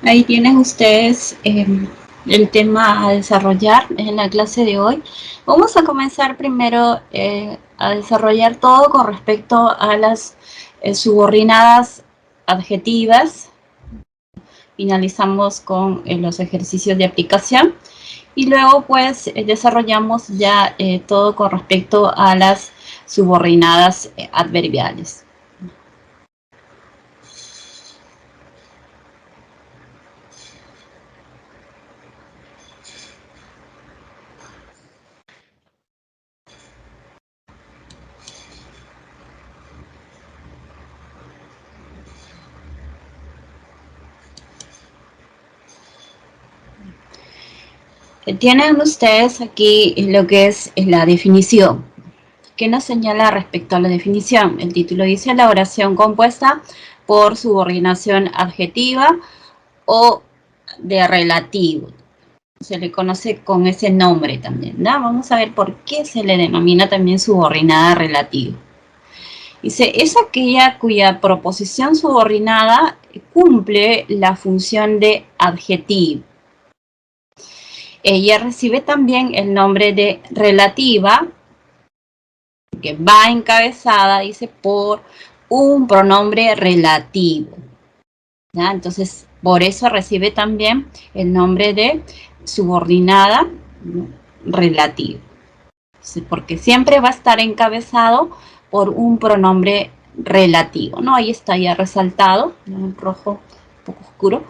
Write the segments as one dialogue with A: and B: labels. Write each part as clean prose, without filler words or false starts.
A: Ahí tienen ustedes el tema a desarrollar en la clase de hoy. Vamos a comenzar primero a desarrollar todo con respecto a las subordinadas adjetivas. Finalizamos con los ejercicios de aplicación y luego pues desarrollamos ya todo con respecto a las subordinadas adverbiales. Tienen ustedes aquí lo que es la definición. ¿Qué nos señala respecto a la definición? El título dice la oración compuesta por subordinación adjetiva o de relativo. Se le conoce con ese nombre también, ¿no? Vamos a ver por qué se le denomina también subordinada relativa. Dice, es aquella cuya proposición subordinada cumple la función de adjetivo. Ella recibe también el nombre de relativa, que va encabezada, dice, por un pronombre relativo. ¿Ya? Entonces, por eso recibe también el nombre de subordinada relativa. Porque siempre va a estar encabezado por un pronombre relativo, ¿no? Ahí está ya resaltado, en rojo un poco oscuro.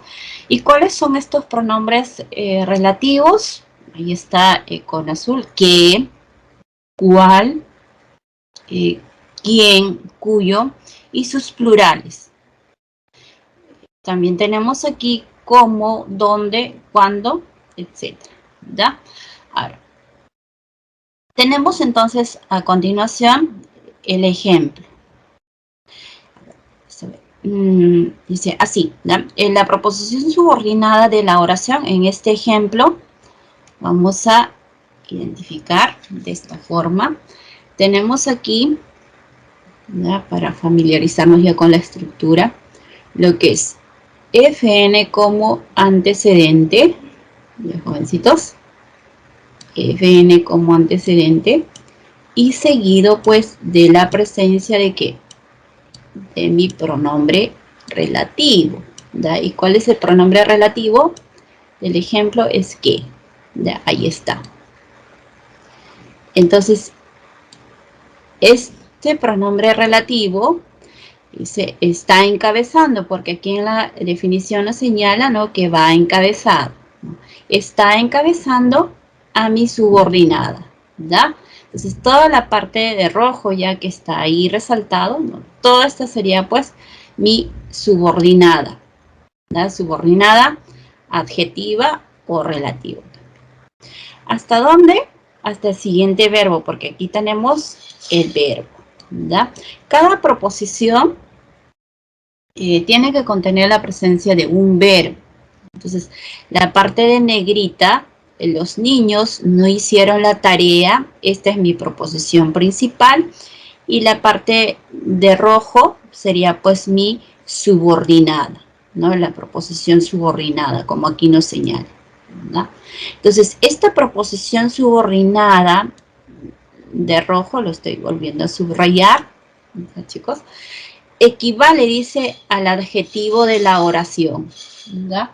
A: ¿Y cuáles son estos pronombres relativos? Ahí está con azul, que, cual, quién, cuyo y sus plurales. También tenemos aquí cómo, dónde, cuándo, etc. ¿Ya? Ahora, tenemos entonces a continuación el ejemplo. Dice así, ¿ya? En la proposición subordinada de la oración, en este ejemplo, vamos a identificar de esta forma. Tenemos aquí, ¿ya? Para familiarizarnos ya con la estructura, lo que es FN como antecedente, ya jovencitos, FN como antecedente, y seguido pues de la presencia de ¿qué? De mi pronombre relativo. ¿Ya? ¿Y cuál es el pronombre relativo? El ejemplo es que. ¿Ya? Ahí está. Entonces, este pronombre relativo se está encabezando, porque aquí en la definición nos señala, ¿no?, que va encabezado. Está encabezando a mi subordinada. ¿Ya? Entonces, toda la parte de rojo ya que está ahí resaltado, ¿no? Toda esta sería pues mi subordinada. ¿Ya? Subordinada, adjetiva o relativa. ¿Hasta dónde? Hasta el siguiente verbo, porque aquí tenemos el verbo. ¿Ya? Cada proposición tiene que contener la presencia de un verbo. Entonces, la parte de negrita, los niños no hicieron la tarea, esta es mi proposición principal, y la parte de rojo sería pues mi subordinada, ¿no? La proposición subordinada, como aquí nos señala, ¿no? Entonces, esta proposición subordinada de rojo, lo estoy volviendo a subrayar, ¿no, chicos? Equivale, dice, al adjetivo de la oración, ¿no?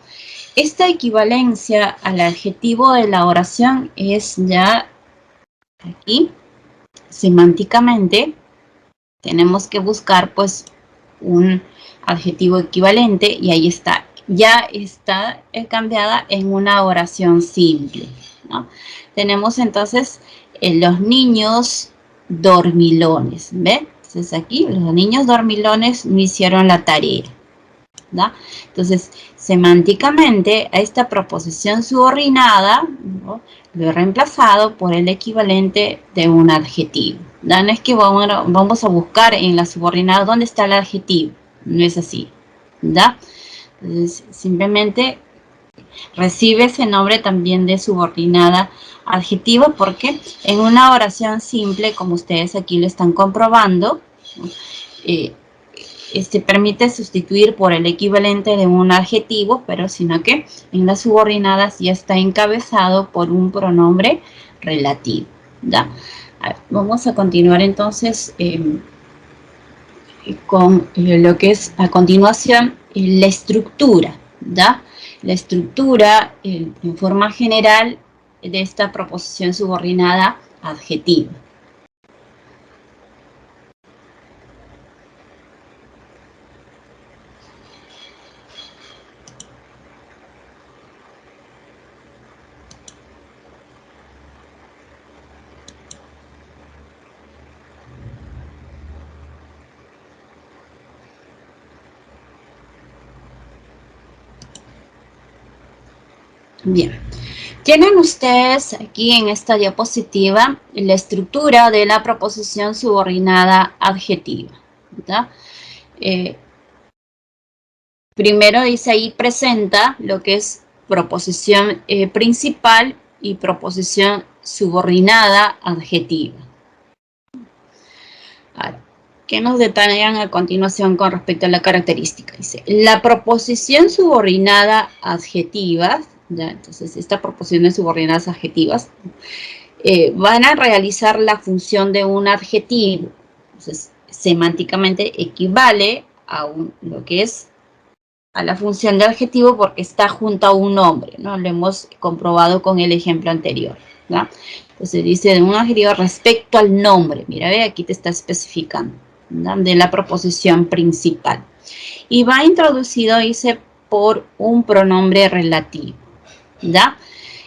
A: Esta equivalencia al adjetivo de la oración es ya aquí, semánticamente, tenemos que buscar pues un adjetivo equivalente y ahí está. Ya está cambiada en una oración simple, ¿no? Tenemos entonces los niños dormilones, ¿ve? Entonces aquí los niños dormilones no hicieron la tarea, ¿no? Entonces, semánticamente, a esta proposición subordinada, ¿no?, lo he reemplazado por el equivalente de un adjetivo. ¿No? No es que vamos a buscar en la subordinada dónde está el adjetivo. No es así. ¿No? Entonces, simplemente recibe ese nombre también de subordinada adjetiva porque en una oración simple, como ustedes aquí lo están comprobando, permite sustituir por el equivalente de un adjetivo, pero sino que en las subordinadas ya está encabezado por un pronombre relativo, ¿ya? A ver, vamos a continuar entonces con lo que es a continuación la estructura, ¿ya? La estructura en forma general de esta proposición subordinada adjetiva. Bien, tienen ustedes aquí en esta diapositiva la estructura de la proposición subordinada adjetiva, ¿verdad? Primero dice ahí presenta lo que es proposición principal y proposición subordinada adjetiva. Ahora, ¿qué nos detallan a continuación con respecto a la característica? Dice, la proposición subordinada adjetiva, ¿ya? Entonces estas proposiciones subordinadas adjetivas van a realizar la función de un adjetivo. Entonces, semánticamente equivale a lo que es a la función de adjetivo porque está junto a un nombre, ¿no? Lo hemos comprobado con el ejemplo anterior, ¿no? Entonces dice de un adjetivo respecto al nombre. Mira, ve, aquí te está especificando, ¿no? De la proposición principal. Y va introducido, dice, por un pronombre relativo, ¿ya?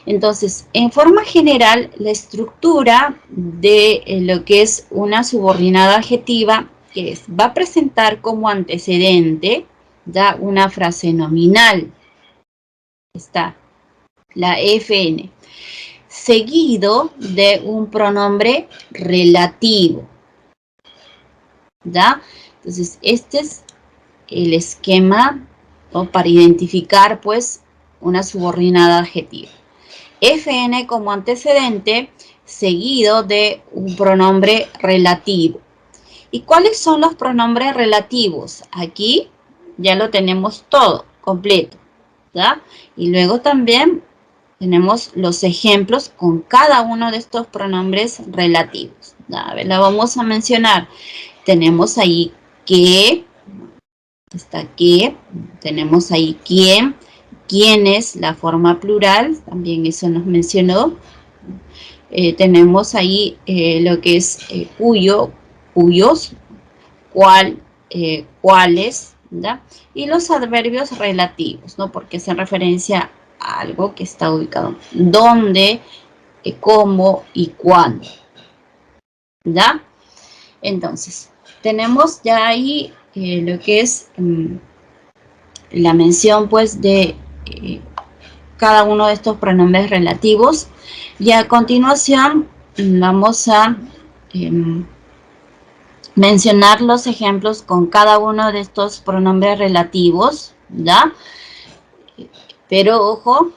A: Entonces, en forma general, la estructura de lo que es una subordinada adjetiva va a presentar como antecedente, ¿ya? Una frase nominal. Está la FN. Seguido de un pronombre relativo, ¿ya? Entonces, este es el esquema, ¿no? Para identificar, pues, una subordinada adjetiva. FN como antecedente, seguido de un pronombre relativo. ¿Y cuáles son los pronombres relativos? Aquí ya lo tenemos todo, completo, ¿ya? Y luego también tenemos los ejemplos con cada uno de estos pronombres relativos. A ver, la vamos a mencionar. Tenemos ahí que, está que, tenemos ahí quién, quiénes, la forma plural, también eso nos mencionó. Tenemos ahí lo que es cuyo, cuyos, cuál, cuáles, ¿verdad? Y los adverbios relativos, ¿no? Porque hacen referencia a algo que está ubicado. ¿Dónde, cómo y cuándo? ¿Ya? Entonces, tenemos ya ahí lo que es la mención, pues, de cada uno de estos pronombres relativos. Y a continuación vamos a mencionar los ejemplos con cada uno de estos pronombres relativos, ¿ya? Pero ojo,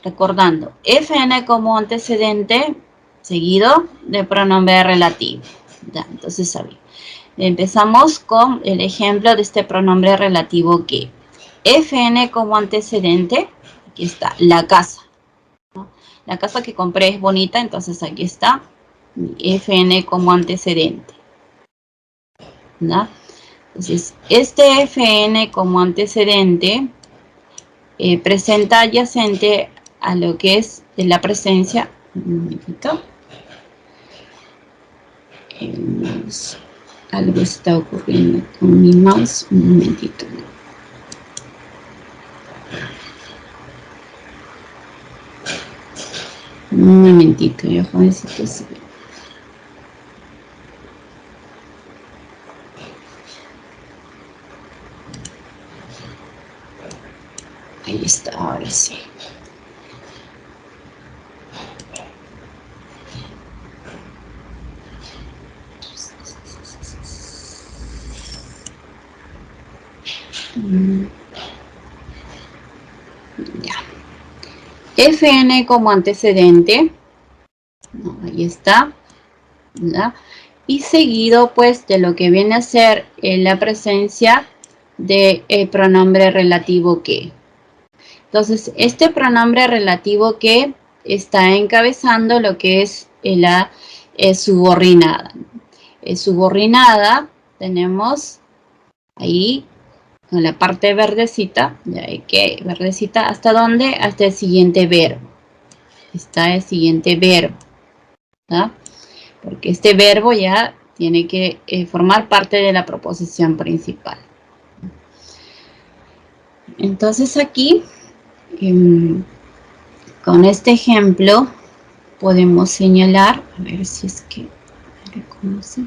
A: recordando, FN como antecedente seguido de pronombre relativo, ¿ya? Entonces, a ver, empezamos con el ejemplo de este pronombre relativo que FN como antecedente, aquí está, la casa, ¿no? La casa que compré es bonita, entonces aquí está FN como antecedente, ¿no? Entonces, este FN como antecedente presenta adyacente a lo que es la presencia, un momentito, algo está ocurriendo con mi mouse, un momentito. Un momentito, yo necesito saber. Ahí está, ahora sí. Ya. FN como antecedente. No, ahí está. ¿Ya? y seguido pues de lo que viene a ser la presencia del pronombre relativo que. Entonces, este pronombre relativo que está encabezando lo que es la subordinada. Subordinada tenemos ahí en la parte verdecita, verdecita, ¿hasta dónde? Hasta el siguiente verbo. Está el siguiente verbo, ¿tá? Porque este verbo ya tiene que formar parte de la proposición principal. Entonces aquí, con este ejemplo, podemos señalar, a ver si es que me reconoce.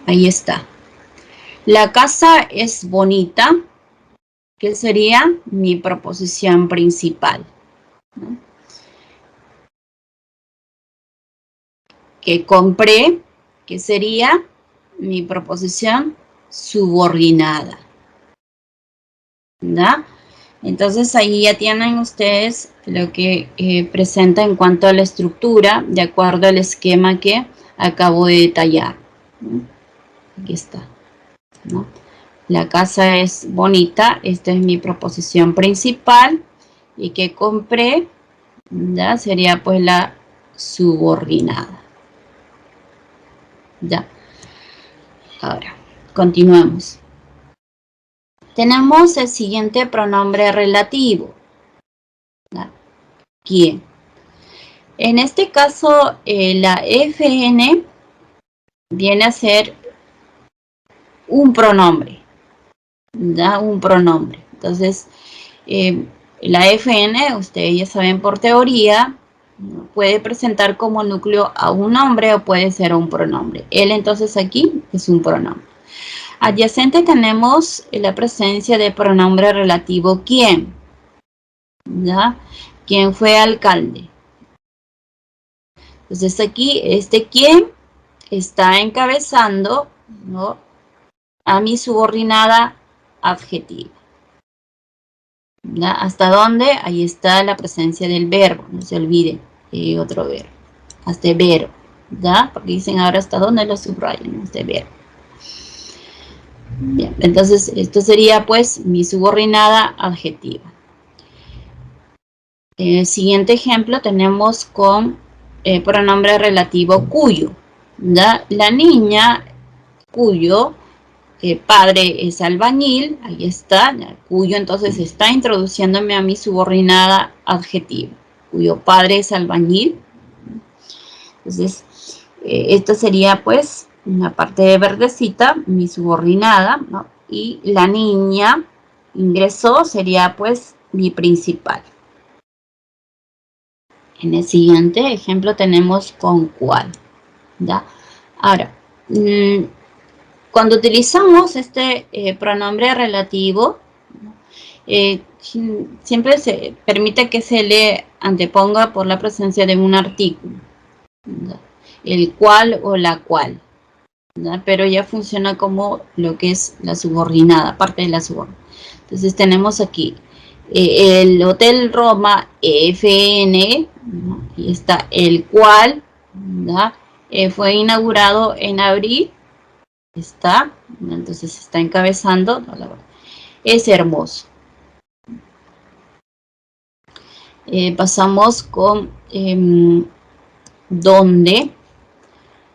A: Ahí está. La casa es bonita, que sería mi proposición principal, ¿no? Que compré, que sería mi proposición subordinada, ¿no? Entonces ahí ya tienen ustedes lo que presenta en cuanto a la estructura, de acuerdo al esquema que acabo de detallar, ¿no? Aquí está, ¿no? La casa es bonita, esta es mi proposición principal, y que compré, ¿ya? Sería pues la subordinada. Ya. Ahora, continuamos. Tenemos el siguiente pronombre relativo. ¿Ya? ¿Quién? En este caso, la FN viene a ser un pronombre. ¿Ya? Un pronombre. Entonces, la FN, ustedes ya saben por teoría, puede presentar como núcleo a un nombre o puede ser un pronombre. Él entonces aquí es un pronombre. Adyacente tenemos la presencia de pronombre relativo quién. ¿Ya? ¿Quién fue alcalde? Entonces aquí este quién está encabezando, ¿no?, a mi subordinada adjetiva. ¿Ya? ¿Hasta dónde? Ahí está la presencia del verbo, no se olviden, otro verbo, hasta el verbo, ¿ya? Porque dicen ahora hasta dónde lo subrayan, este verbo. Bien, entonces esto sería pues mi subordinada adjetiva. En el siguiente ejemplo tenemos con pronombre relativo cuyo, ¿ya? La niña cuyo padre es albañil, ahí está, cuyo entonces está introduciéndome a mi subordinada adjetiva, cuyo padre es albañil. Entonces, esta sería pues una parte de verdecita, mi subordinada, ¿no? Y la niña ingresó sería pues mi principal. En el siguiente ejemplo tenemos con cuál, ¿ya? Ahora, cuando utilizamos este pronombre relativo, siempre se permite que se le anteponga por la presencia de un artículo, ¿ya? El cual o la cual, ¿ya? Pero ya funciona como lo que es la subordinada, parte de la subordinada. Entonces tenemos aquí el Hotel Roma FN, ¿no? Y está el cual, ¿ya? Fue inaugurado en abril. Está, entonces está encabezando, es hermoso. Pasamos con donde,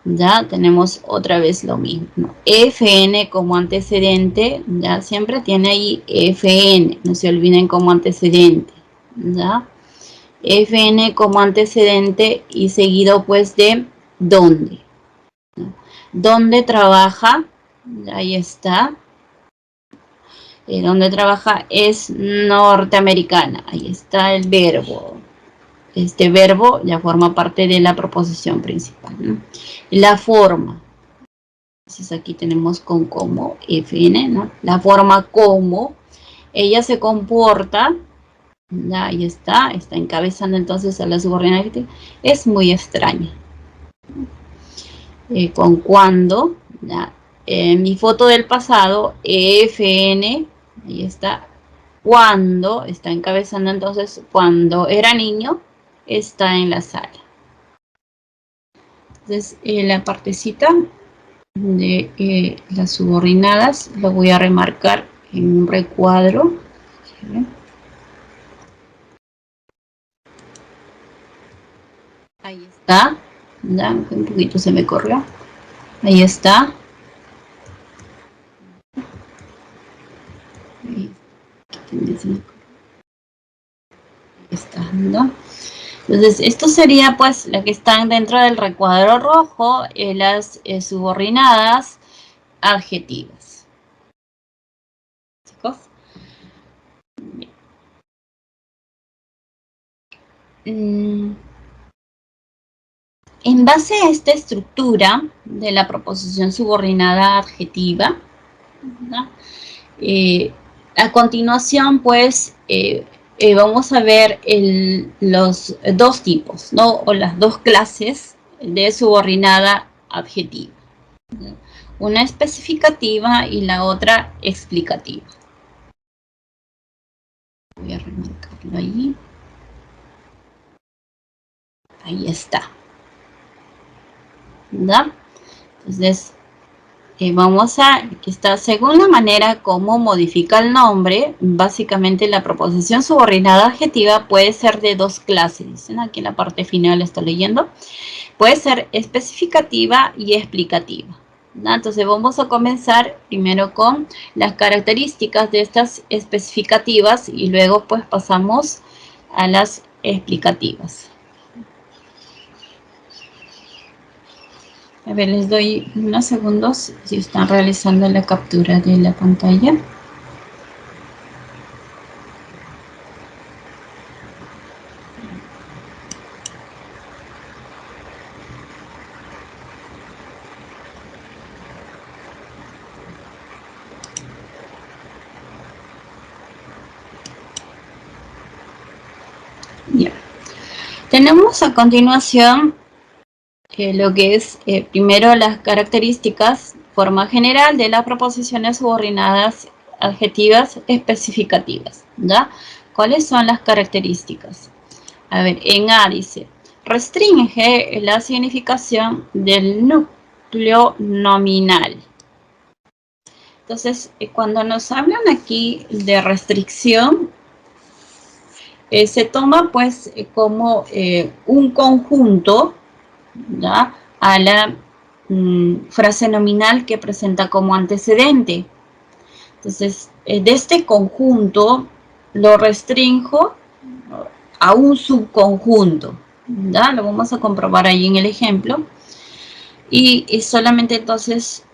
A: ya tenemos otra vez lo mismo, ¿no? FN como antecedente, ya siempre tiene ahí FN, no se olviden como antecedente, ya. FN como antecedente y seguido pues de dónde, ¿no? ¿Dónde trabaja? Ahí está. Donde trabaja es norteamericana. Ahí está el verbo. Este verbo ya forma parte de la proposición principal, ¿no? La forma. Entonces aquí tenemos con como, FN, ¿no? La forma como ella se comporta. Ya, ahí está encabezando entonces a la subordinada. Es muy extraña. Con cuando, ya. Mi foto del pasado, FN, ahí está, cuando está encabezando, entonces cuando era niño, está en la sala. Entonces, la partecita de las subordinadas lo voy a remarcar en un recuadro. Ahí está. ¿Ya? Un poquito se me corrió. Ahí está. Ahí está, ¿no? Entonces, esto sería pues la que están dentro del recuadro rojo, las subordinadas adjetivas. ¿Chicos? En base a esta estructura de la proposición subordinada adjetiva, ¿no? A continuación, pues, vamos a ver los dos tipos, ¿no? O las dos clases de subordinada adjetiva. ¿No? Una especificativa y la otra explicativa. Voy a remarcarlo ahí. Ahí está. ¿No? Entonces, vamos a, aquí está, según la manera como modifica el nombre, básicamente la proposición subordinada adjetiva puede ser de dos clases. Dicen aquí en la parte final, estoy leyendo. Puede ser especificativa y explicativa, ¿no? Entonces vamos a comenzar primero con las características de estas especificativas y luego pues pasamos a las explicativas. A ver, les doy unos segundos si están realizando la captura de la pantalla. Bien. Tenemos a continuación lo que es primero las características, forma general de las proposiciones subordinadas adjetivas especificativas, ¿ya? ¿Cuáles son las características? A ver, en A dice, restringe la significación del núcleo nominal. Entonces, cuando nos hablan aquí de restricción, se toma pues como un conjunto, ¿ya? A la frase nominal que presenta como antecedente. Entonces, de este conjunto lo restringo a un subconjunto, ¿ya? Lo vamos a comprobar ahí en el ejemplo. Y solamente entonces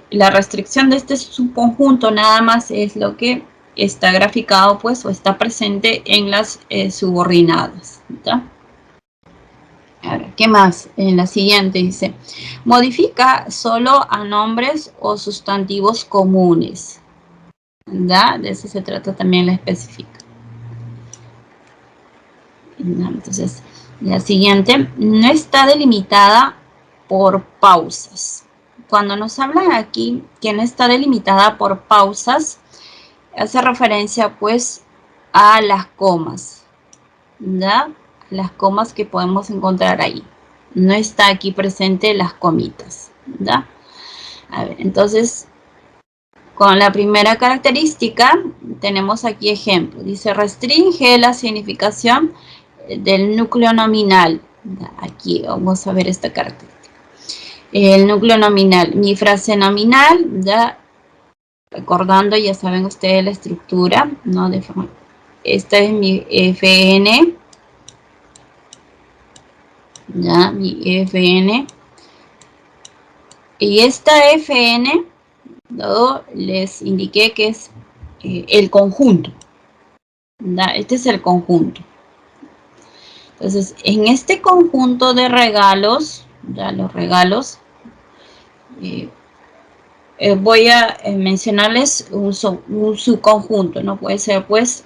A: la restricción de este subconjunto nada más es lo que está graficado pues o está presente en las subordinadas, ¿ya? Ahora, ¿qué más? En la siguiente dice, modifica solo a nombres o sustantivos comunes. ¿Ya? De eso se trata también la especifica. Entonces, la siguiente, no está delimitada por pausas. Cuando nos hablan aquí que no está delimitada por pausas, hace referencia pues a las comas, ¿ya? Las comas que podemos encontrar ahí. No está aquí presente las comitas, ¿ya? A ver, entonces, con la primera característica, tenemos aquí ejemplo. Dice, restringe la significación del núcleo nominal. Aquí vamos a ver esta característica. El núcleo nominal, mi frase nominal, ya recordando, ya saben ustedes la estructura, ¿no? De forma, esta es mi FN, ya, mi FN. Y esta FN, ¿no? Les indiqué que es el conjunto, ¿ya? Este es el conjunto. Entonces, en este conjunto de regalos, ya los regalos, voy a mencionarles un subconjunto, ¿no? Puede ser, pues,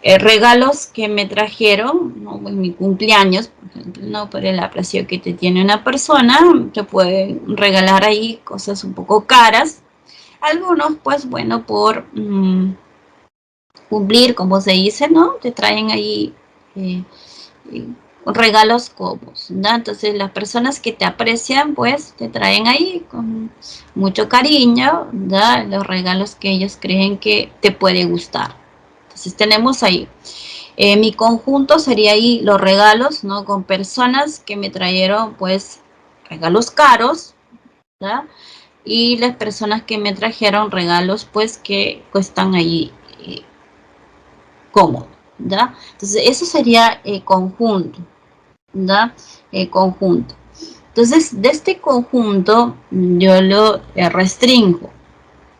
A: regalos que me trajeron, ¿no? En mi cumpleaños, por ejemplo, ¿no? Por el aprecio que te tiene una persona, te puede regalar ahí cosas un poco caras. Algunos, pues, bueno, por cumplir, como se dice, ¿no? Te traen ahí regalos cómodos, ¿no? Entonces las personas que te aprecian, pues te traen ahí con mucho cariño, ¿no? Los regalos que ellos creen que te puede gustar. Entonces tenemos ahí, mi conjunto sería ahí los regalos, ¿no? Con personas que me trajeron, pues, regalos caros, ¿no? Y las personas que me trajeron regalos, pues, que cuestan ahí cómodo, ¿ya? Entonces, eso sería conjunto, ¿ya? Conjunto. Entonces, de este conjunto, yo lo restringo,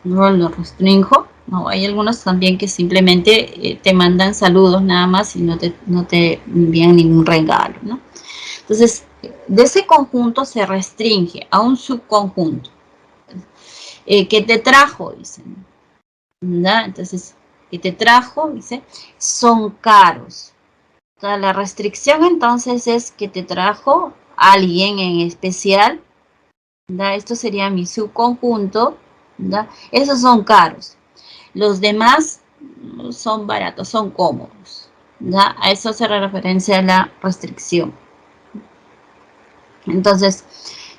A: ¿no? Lo restringo, ¿no? Hay algunos también que simplemente te mandan saludos nada más y no te envían ningún regalo, ¿no? Entonces, de ese conjunto se restringe a un subconjunto. ¿Qué te trajo? Dicen, ¿verdad? Entonces, ¿qué te trajo? Dice, son caros. Entonces, la restricción entonces es que te trajo alguien en especial, ¿verdad? Esto sería mi subconjunto, ¿verdad? Esos son caros. Los demás son baratos, son cómodos, ¿verdad? A eso se referencia la restricción. Entonces,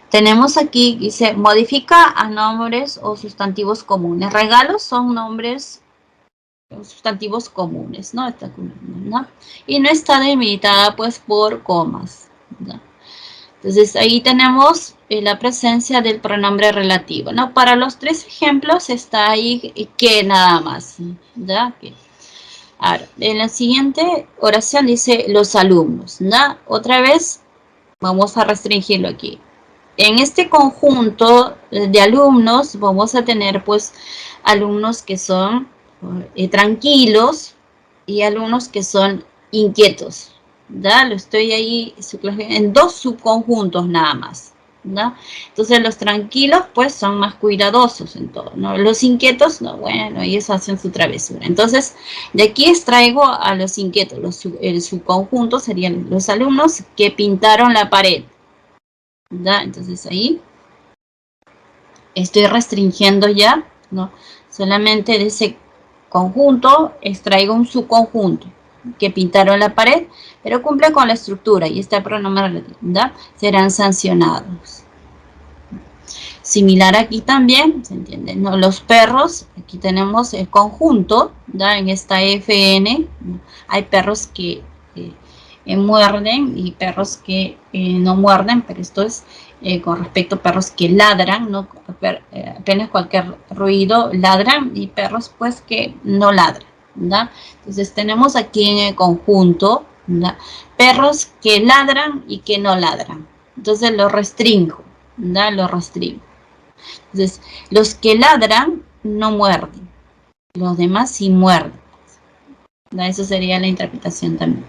A: tenemos aquí, dice, modifica a nombres o sustantivos comunes. Regalos son nombres sustantivos comunes, ¿no? ¿no? Y no está delimitada, pues, por comas, ¿no? Entonces, ahí tenemos la presencia del pronombre relativo, ¿no? Para los tres ejemplos está ahí que nada más, ¿ya? Ahora, en la siguiente oración dice los alumnos, ¿no? Otra vez, vamos a restringirlo aquí. En este conjunto de alumnos vamos a tener pues alumnos que son tranquilos y alumnos que son inquietos, ¿da? Lo estoy ahí en dos subconjuntos nada más, ¿da? Entonces los tranquilos pues son más cuidadosos en todo, ¿no? Los inquietos, no, bueno, ellos hacen su travesura. Entonces de aquí extraigo a los inquietos, el subconjunto serían los alumnos que pintaron la pared, ¿da? Entonces ahí estoy restringiendo ya, ¿no? Solamente de ese conjunto extraigo un subconjunto que pintaron la pared, pero cumple con la estructura y está el pronombre relativo, ¿da? Serán sancionados. Similar aquí también, ¿se entiende? ¿No? Los perros, aquí tenemos el conjunto, ¿da? En esta FN, ¿no? Hay perros que muerden y perros que no muerden, pero esto es con respecto a perros que ladran, ¿no? Apenas cualquier ruido ladran, y perros pues que no ladran, ¿da? Entonces tenemos aquí en el conjunto, ¿da? Perros que ladran y que no ladran. Entonces lo restringo, ¿da? Lo restringo. Entonces, los que ladran no muerden, los demás sí muerden, ¿da? Eso sería la interpretación también.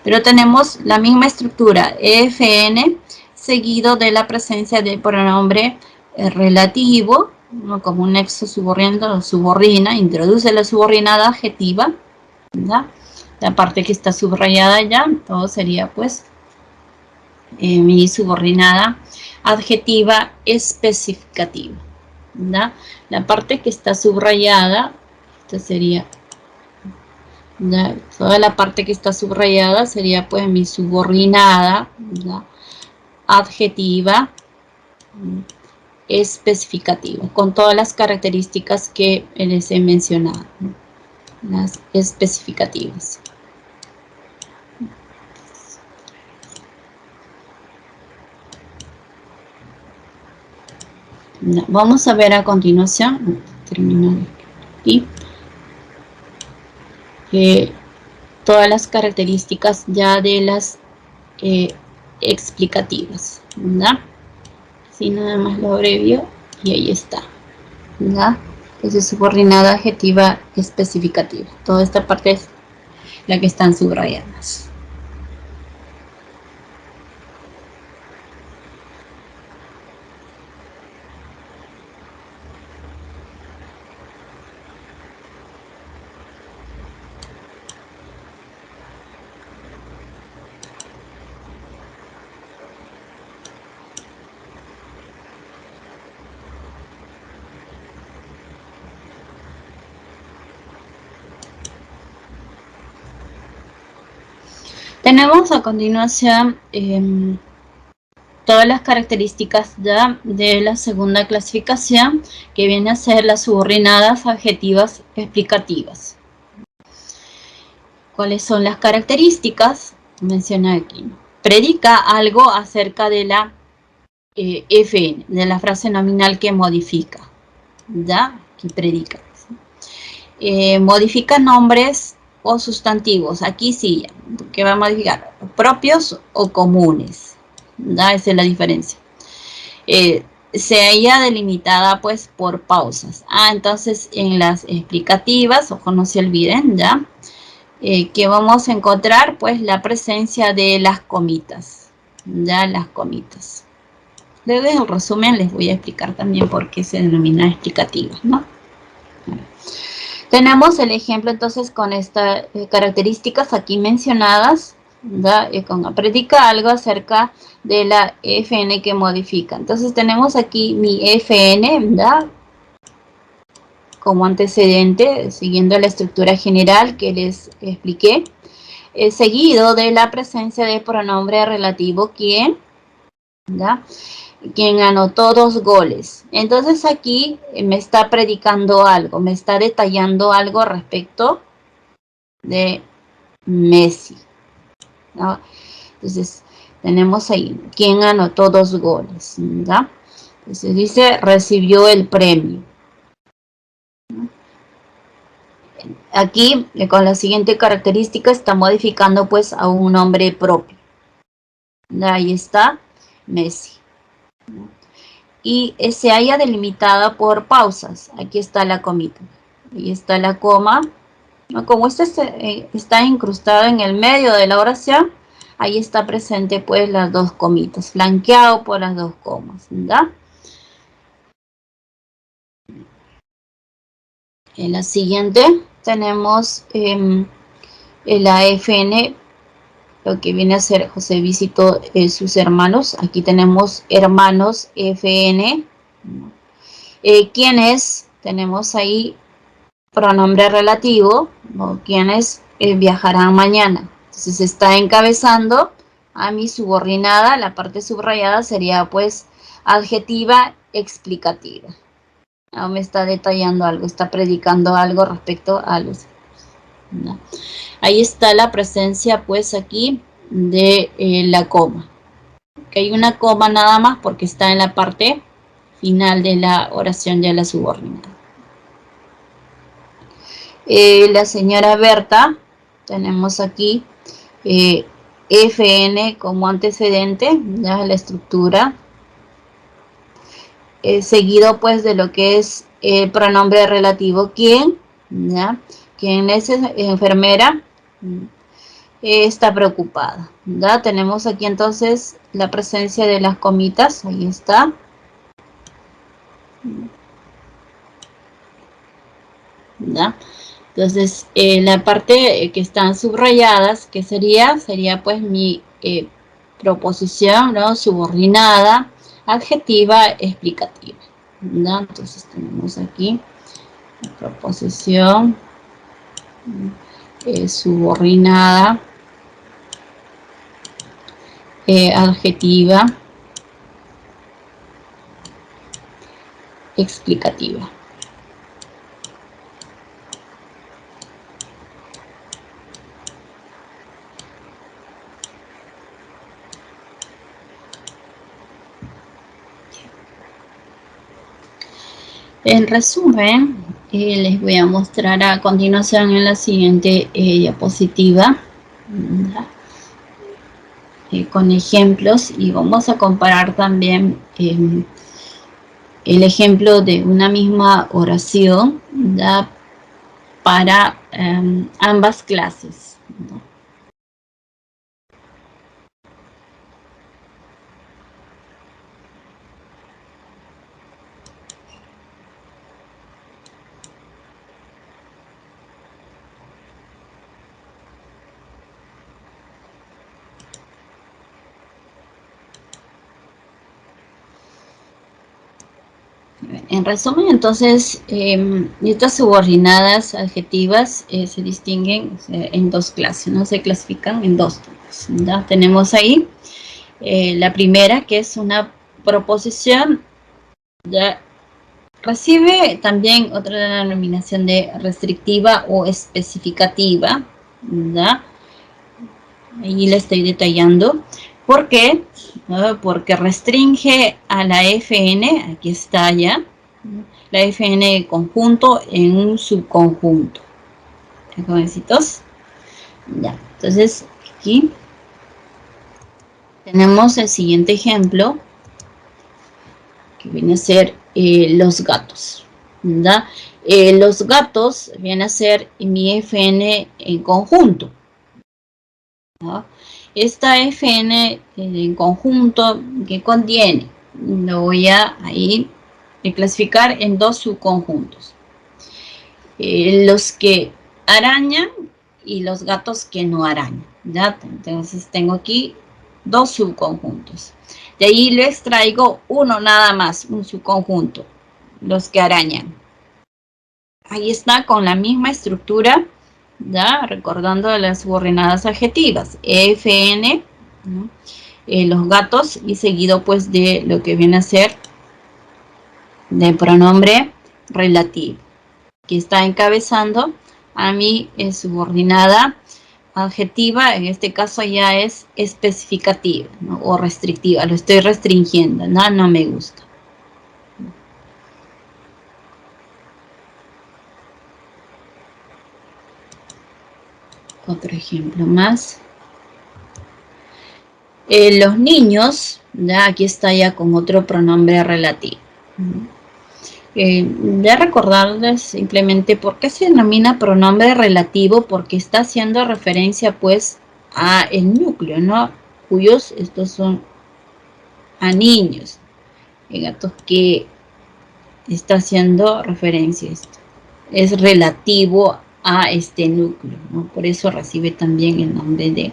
A: Pero tenemos la misma estructura, EFN, seguido de la presencia del pronombre relativo, ¿no? Como un nexo subordinado o subordina, introduce la subordinada adjetiva, ¿verdad? La parte que está subrayada ya, todo sería pues mi subordinada adjetiva especificativa, ¿verdad? La parte que está subrayada, esta sería ¿ya? Toda la parte que está subrayada sería pues mi subordinada, ¿ya? Adjetiva especificativa, con todas las características que les he mencionado, ¿no? Las especificativas. Vamos a ver a continuación, termino aquí, todas las características ya de las explicativas, ¿verdad? Así nada más lo abrevio y ahí está, ¿verdad? Entonces subordinada adjetiva especificativa. Toda esta parte es la que están subrayadas. Tenemos a continuación todas las características ya de la segunda clasificación, que viene a ser las subordinadas adjetivas explicativas. ¿Cuáles son las características? Menciona aquí. Predica algo acerca de la FN, de la frase nominal que modifica. ¿Ya? Que predica. Modifica nombres o sustantivos. Aquí sí, que va a modificar propios o comunes. ¿Ya? Esa es la diferencia. Se halla delimitada pues por pausas. Entonces en las explicativas, ojo no se olviden, ¿ya? Que vamos a encontrar pues la presencia de las comitas. Ya las comitas. Desde el resumen les voy a explicar también por qué se denomina explicativas, ¿no? Tenemos el ejemplo entonces con estas características aquí mencionadas, ¿da? Predica algo acerca de la FN que modifica. Entonces tenemos aquí mi FN, ¿da? Como antecedente, siguiendo la estructura general que les expliqué, seguido de la presencia de pronombre relativo quien, ¿da? Quien anotó 2 goles. Entonces aquí me está predicando algo, me está detallando algo respecto de Messi, ¿no? Entonces tenemos ahí quien anotó 2 goles, ¿no? Entonces dice recibió el premio. Aquí con la siguiente característica está modificando pues a un nombre propio. Ahí está Messi. Y se halla delimitada por pausas. Aquí está la comita. Ahí está la coma. Como este está incrustado en el medio de la oración, ahí está presente pues las 2 comitas, flanqueado por las 2 comas, ¿verdad? En la siguiente tenemos la FN, lo que viene a ser José visitó sus hermanos. Aquí tenemos hermanos FN. ¿Quiénes? Tenemos ahí pronombre relativo, ¿no? Quienes viajarán mañana. Entonces está encabezando a mi subordinada, la parte subrayada sería pues adjetiva explicativa. ¿No? Me está detallando algo, está predicando algo respecto a los... ¿no? Ahí está la presencia pues aquí de la coma. Que hay una coma nada más porque está en la parte final de la oración de la subordinada. La señora Berta, tenemos aquí FN como antecedente, ya la estructura, seguido pues de lo que es el pronombre relativo quien, ¿ya? Quien es enfermera, está preocupada, ¿ya? Tenemos aquí entonces la presencia de las comitas, ahí está. ¿Ya? Entonces, la parte que están subrayadas, que sería pues mi proposición, ¿no? Subordinada, adjetiva, explicativa, ¿no? Entonces tenemos aquí la proposición subordinada, adjetiva, explicativa. En resumen, les voy a mostrar a continuación en la siguiente diapositiva con ejemplos, y vamos a comparar también el ejemplo de una misma oración, ¿ya? Para ambas clases, ¿no? En resumen, entonces, estas subordinadas adjetivas se distinguen en 2 clases, no se clasifican en 2. gatos. ¿Ya? Tenemos ahí la primera, que es una proposición, ¿ya? Recibe también otra denominación de restrictiva o especificativa, ¿ya? Ahí le estoy detallando. ¿Por qué? Porque restringe a la FN, aquí está ya, la FN conjunto en un subconjunto. Jovencitos. Ya, entonces aquí tenemos el siguiente ejemplo, que viene a ser los gatos. ¿Verdad? Los gatos viene a ser mi FN en conjunto. ¿No? Esta FN en conjunto que contiene, lo voy a ahí clasificar en dos subconjuntos. Los que arañan y los gatos que no arañan. ¿Ya? Entonces tengo aquí dos subconjuntos. De ahí les traigo uno nada más, un subconjunto, los que arañan. Ahí está con la misma estructura, ¿ya? Recordando las subordinadas adjetivas, FN, ¿no? Los gatos, y seguido pues de lo que viene a ser de pronombre relativo, que está encabezando a mi subordinada adjetiva, en este caso ya es especificativa, ¿no? O restrictiva, lo estoy restringiendo, ¿no? No me gusta. Otro ejemplo más. Los niños, ¿ya? Aquí está ya con otro pronombre relativo. De recordarles simplemente por qué se denomina pronombre relativo, porque está haciendo referencia pues a el núcleo, ¿no? Cuyos, estos son a niños, gatos que está haciendo referencia a esto. Es relativo a este núcleo, ¿no? Por eso recibe también el nombre de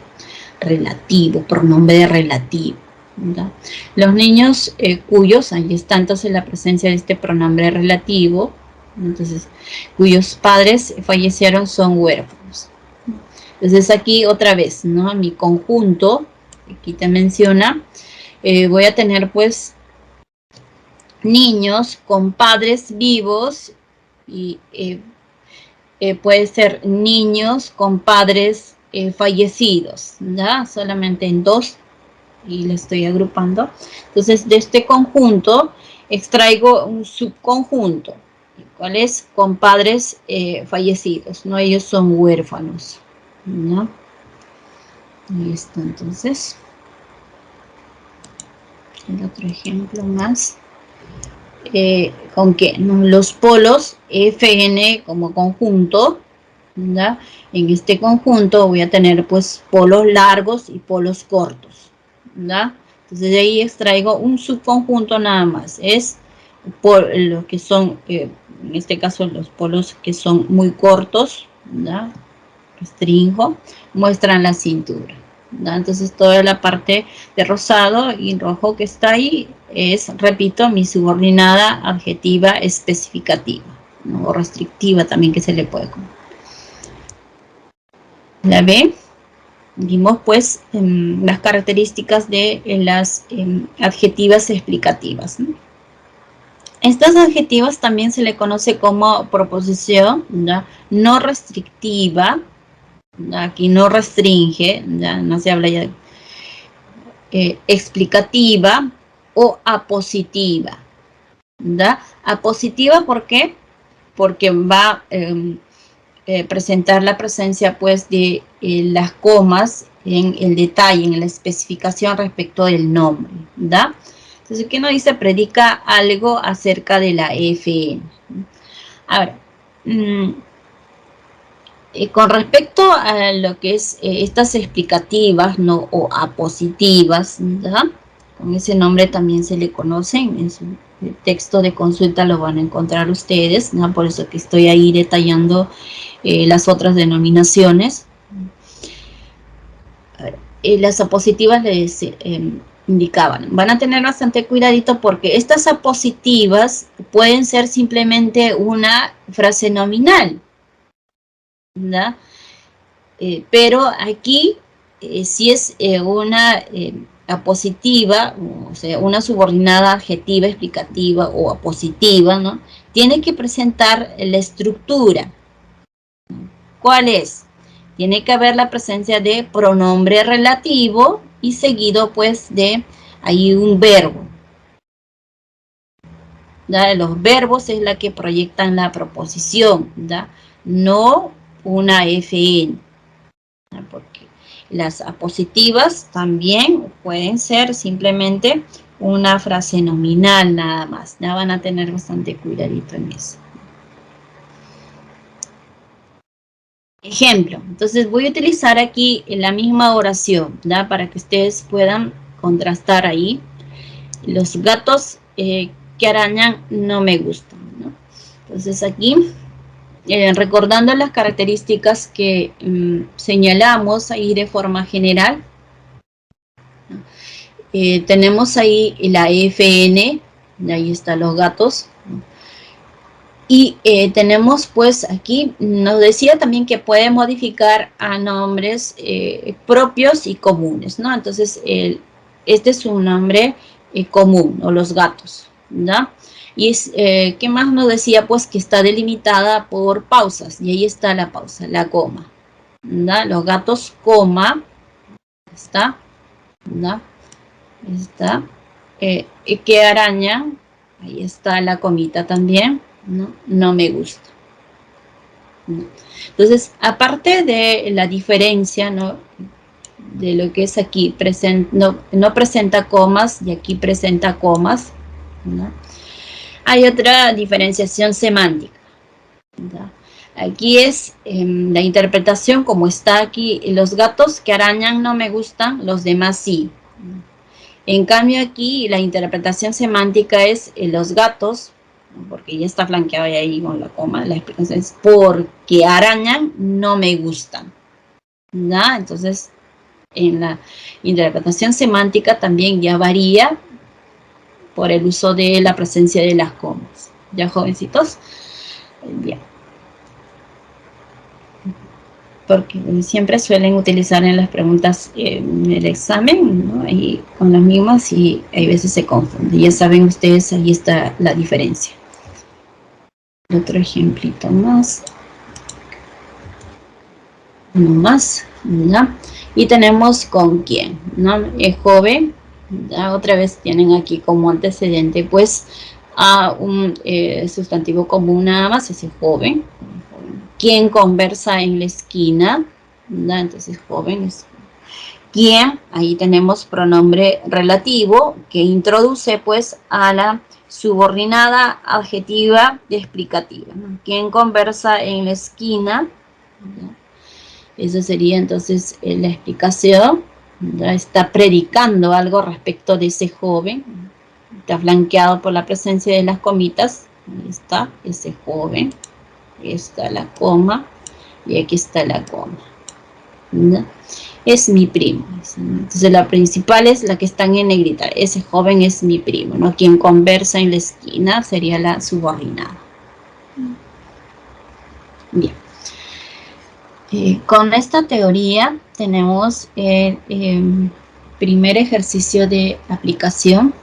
A: relativo, pronombre relativo. ¿verdad? Los niños cuyos, ahí está entonces la presencia de este pronombre relativo, entonces, cuyos padres fallecieron son huérfanos. Entonces aquí otra vez, ¿no? Mi conjunto, aquí te menciona, voy a tener pues niños con padres vivos y puede ser niños con padres fallecidos, ¿ya? Solamente en dos y le estoy agrupando. Entonces, de este conjunto extraigo un subconjunto, ¿cuál es? Con padres fallecidos, ¿no? Ellos son huérfanos, ¿no? Ahí está, entonces. El otro ejemplo más. Con que los polos FN como conjunto, ¿verdad? En este conjunto voy a tener pues polos largos y polos cortos, ¿verdad? Entonces de ahí extraigo un subconjunto nada más, es por lo que son, en este caso los polos que son muy cortos, ¿verdad? Restringo, muestran la cintura. ¿verdad? Entonces toda la parte de rosado y rojo que está ahí es, repito, mi subordinada adjetiva especificativa, ¿no? O restrictiva también que se le puede comer. La B, vimos pues las características de las adjetivas explicativas. ¿no? Estas adjetivas también se le conoce como proposición, ¿no? No restrictiva, aquí no restringe, ya no se habla ya de explicativa o apositiva. ¿da? Apositiva, ¿por qué? Porque va a presentar la presencia pues de las comas en el detalle, en la especificación respecto del nombre. ¿da? Entonces, ¿qué nos dice? Predica algo acerca de la FN. Ahora, con respecto a lo que es estas explicativas, ¿no? O apositivas, ¿verdad? Con ese nombre también se le conocen, en su texto de consulta lo van a encontrar ustedes, ¿no? Por eso que estoy ahí detallando las otras denominaciones. A ver, las apositivas les indicaban, van a tener bastante cuidadito porque estas apositivas pueden ser simplemente una frase nominal, ¿verdad? Pero aquí si es una apositiva, o sea, una subordinada adjetiva explicativa o apositiva, ¿no? Tiene que presentar la estructura. ¿Cuál es? Tiene que haber la presencia de pronombre relativo y seguido, pues, de ahí un verbo. ¿Ya? Los verbos es la que proyectan la proposición, ¿ya? No una FN, ¿ya? Porque las apositivas también pueden ser simplemente una frase nominal nada más. Ya van a tener bastante cuidadito en eso. Ejemplo, entonces voy a utilizar aquí la misma oración, ¿ya? Para que ustedes puedan contrastar ahí. Los gatos que arañan no me gustan, ¿no? Entonces aquí, recordando las características que señalamos ahí de forma general, tenemos ahí la FN, y ahí están los gatos, y tenemos pues aquí, nos decía también que puede modificar a nombres propios y comunes, ¿no? Entonces, este es un nombre común, o los gatos, ¿no? Y ¿qué más nos decía? Pues que está delimitada por pausas, y ahí está la pausa, la coma, ¿no? Los gatos, coma, está, ¿no? Está. Que araña, ahí está la comita también, ¿no? No me gusta. ¿No? Entonces, aparte de la diferencia, ¿no? De lo que es aquí, no presenta comas y aquí presenta comas, ¿no? Hay otra diferenciación semántica, ¿no? Aquí es la interpretación como está aquí, los gatos que arañan no me gustan, los demás sí. En cambio aquí la interpretación semántica es los gatos, porque ya está flanqueado ahí con la coma, la explicación es porque arañan, no me gustan. ¿Ya? Entonces, en la interpretación semántica también ya varía por el uso de la presencia de las comas. ¿Ya, jovencitos? Bien. Porque siempre suelen utilizar en las preguntas en el examen, ¿no? Y con las mismas y hay veces se confunden. Ya saben ustedes, ahí está la diferencia. Otro ejemplito más. Uno más, ¿ya? Y tenemos con quién, ¿no? Es joven, ¿ya? Otra vez tienen aquí como antecedente, pues, a un sustantivo común nada más, ese joven. ¿Quién conversa en la esquina? ¿Ya? Entonces, joven es quién, ahí tenemos pronombre relativo que introduce pues a la subordinada adjetiva y explicativa, ¿no? ¿Quién conversa en la esquina? ¿Ya? Esa sería entonces la explicación. ¿Ya? Está predicando algo respecto de ese joven. Está flanqueado por la presencia de las comitas. Ahí está ese joven. Ahí está la coma. Y aquí está la coma. ¿Ya? Es mi primo. Entonces la principal es la que están en negrita. Ese joven es mi primo, ¿no? Quien conversa en la esquina sería la subordinada. Bien. Con esta teoría tenemos el primer ejercicio de aplicación.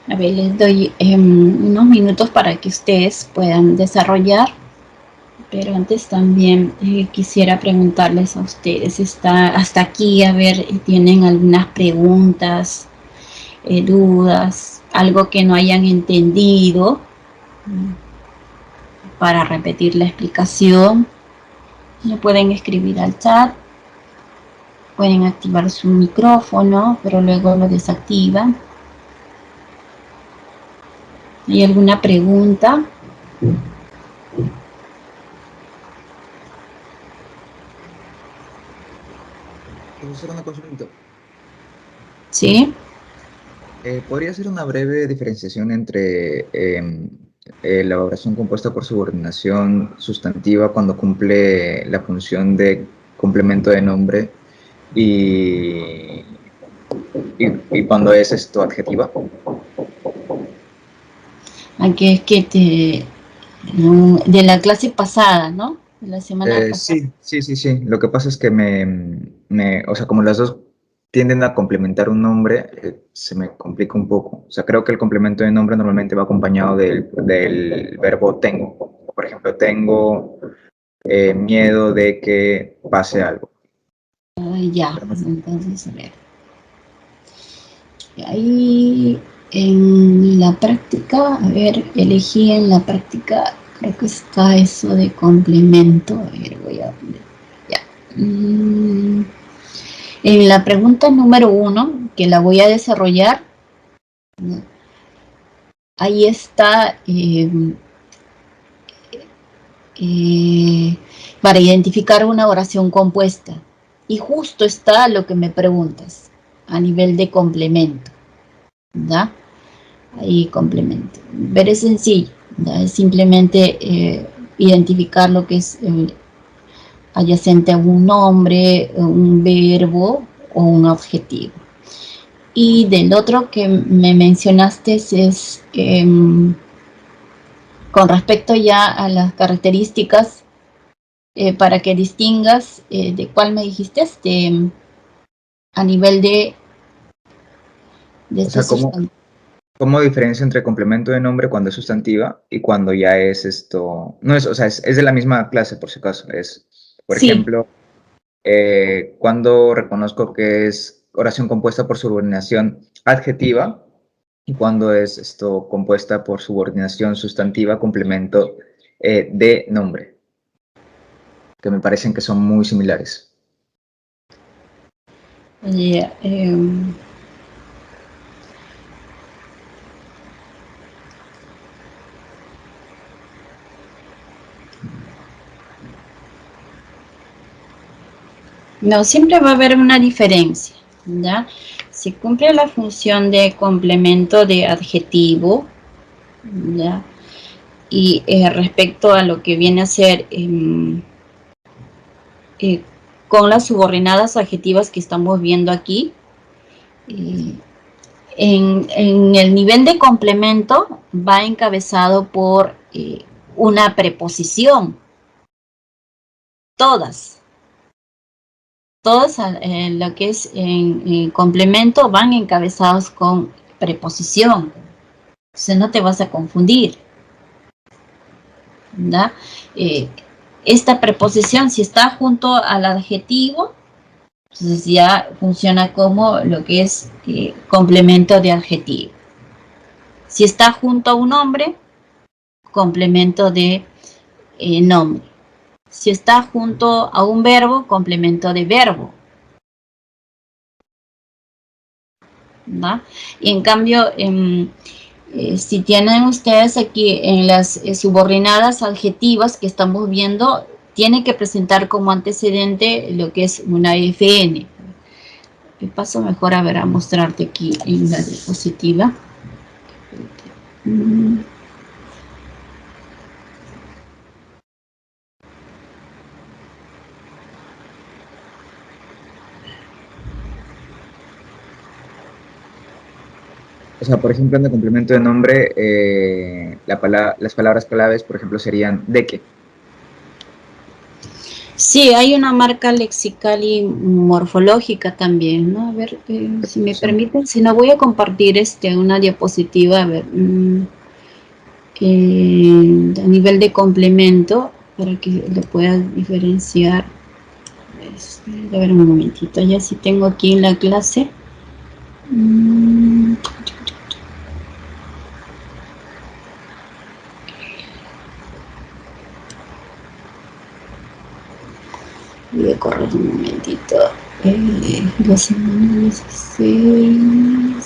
A: A ver, les doy unos minutos para que ustedes puedan desarrollar, pero antes también quisiera preguntarles a ustedes, hasta aquí, a ver, ¿tienen algunas preguntas, dudas, algo que no hayan entendido para repetir la explicación? Me pueden escribir al chat, pueden activar su micrófono, pero luego lo desactivan. ¿Hay alguna pregunta?
B: Profesora, una consulta.
A: ¿Sí?
B: ¿Podría ser una breve diferenciación entre la oración compuesta por subordinación sustantiva cuando cumple la función de complemento de nombre y, y cuando es esto adjetiva?
A: Aquí es que de la clase pasada, ¿no? De la semana pasada.
B: Sí, sí, sí, sí. Lo que pasa es que o sea, como las dos tienden a complementar un nombre, se me complica un poco. O sea, creo que el complemento de nombre normalmente va acompañado del verbo tengo. Por ejemplo, tengo miedo de que pase algo.
A: Ya,
B: Pero no sé.
A: entonces, a ver. Ahí en la práctica, a ver, elegí en la práctica, creo que está eso de complemento. A ver, voy a. Ya. En la pregunta número 1, que la voy a desarrollar, ¿no? Ahí está para identificar una oración compuesta. Y justo está lo que me preguntas, a nivel de complemento, ¿da? Ahí complemento. Pero es sencillo, ¿da? Es simplemente identificar lo que es adyacente a un nombre, un verbo o un adjetivo. Y del otro que me mencionaste es con respecto ya a las características para que distingas de cuál me dijiste, a nivel de
B: O
A: este
B: sea,
A: sustantivo.
B: ¿cómo diferencia entre complemento de nombre cuando es sustantiva y cuando ya es esto? No es, o sea, es de la misma clase, por si acaso. Es, por
A: Sí,
B: ejemplo, cuando reconozco que es oración compuesta por subordinación adjetiva y cuando es esto compuesta por subordinación sustantiva, complemento de nombre, que me parecen que son muy similares.
A: yeah, no, siempre va a haber una diferencia, ¿ya? Si cumple la función de complemento de adjetivo, ¿ya? Y respecto a lo que viene a ser eh, con las subordinadas adjetivas que estamos viendo aquí, eh, en el nivel de complemento va encabezado por una preposición, todas, todas lo que es en complemento van encabezados con preposición, entonces no te vas a confundir, ¿verdad? Eh, esta preposición, si está junto al adjetivo, entonces ya funciona como lo que es complemento de adjetivo. Si está junto a un nombre, complemento de nombre. Si está junto a un verbo, complemento de verbo, ¿no? Y en cambio, si tienen ustedes aquí en las subordinadas adjetivas que estamos viendo, tiene que presentar como antecedente lo que es una FN. Me paso mejor a ver a mostrarte aquí en la diapositiva.
B: O sea, por ejemplo, en el complemento de nombre, las palabras claves, por ejemplo, serían de qué.
A: Sí, hay una marca lexical y morfológica también, ¿no? A ver, si me permiten, si no voy a compartir una diapositiva, a ver, a nivel de complemento, para que lo puedas diferenciar. A ver un momentito, ya si tengo aquí en la clase. Voy a correr un momentito. La semana 16.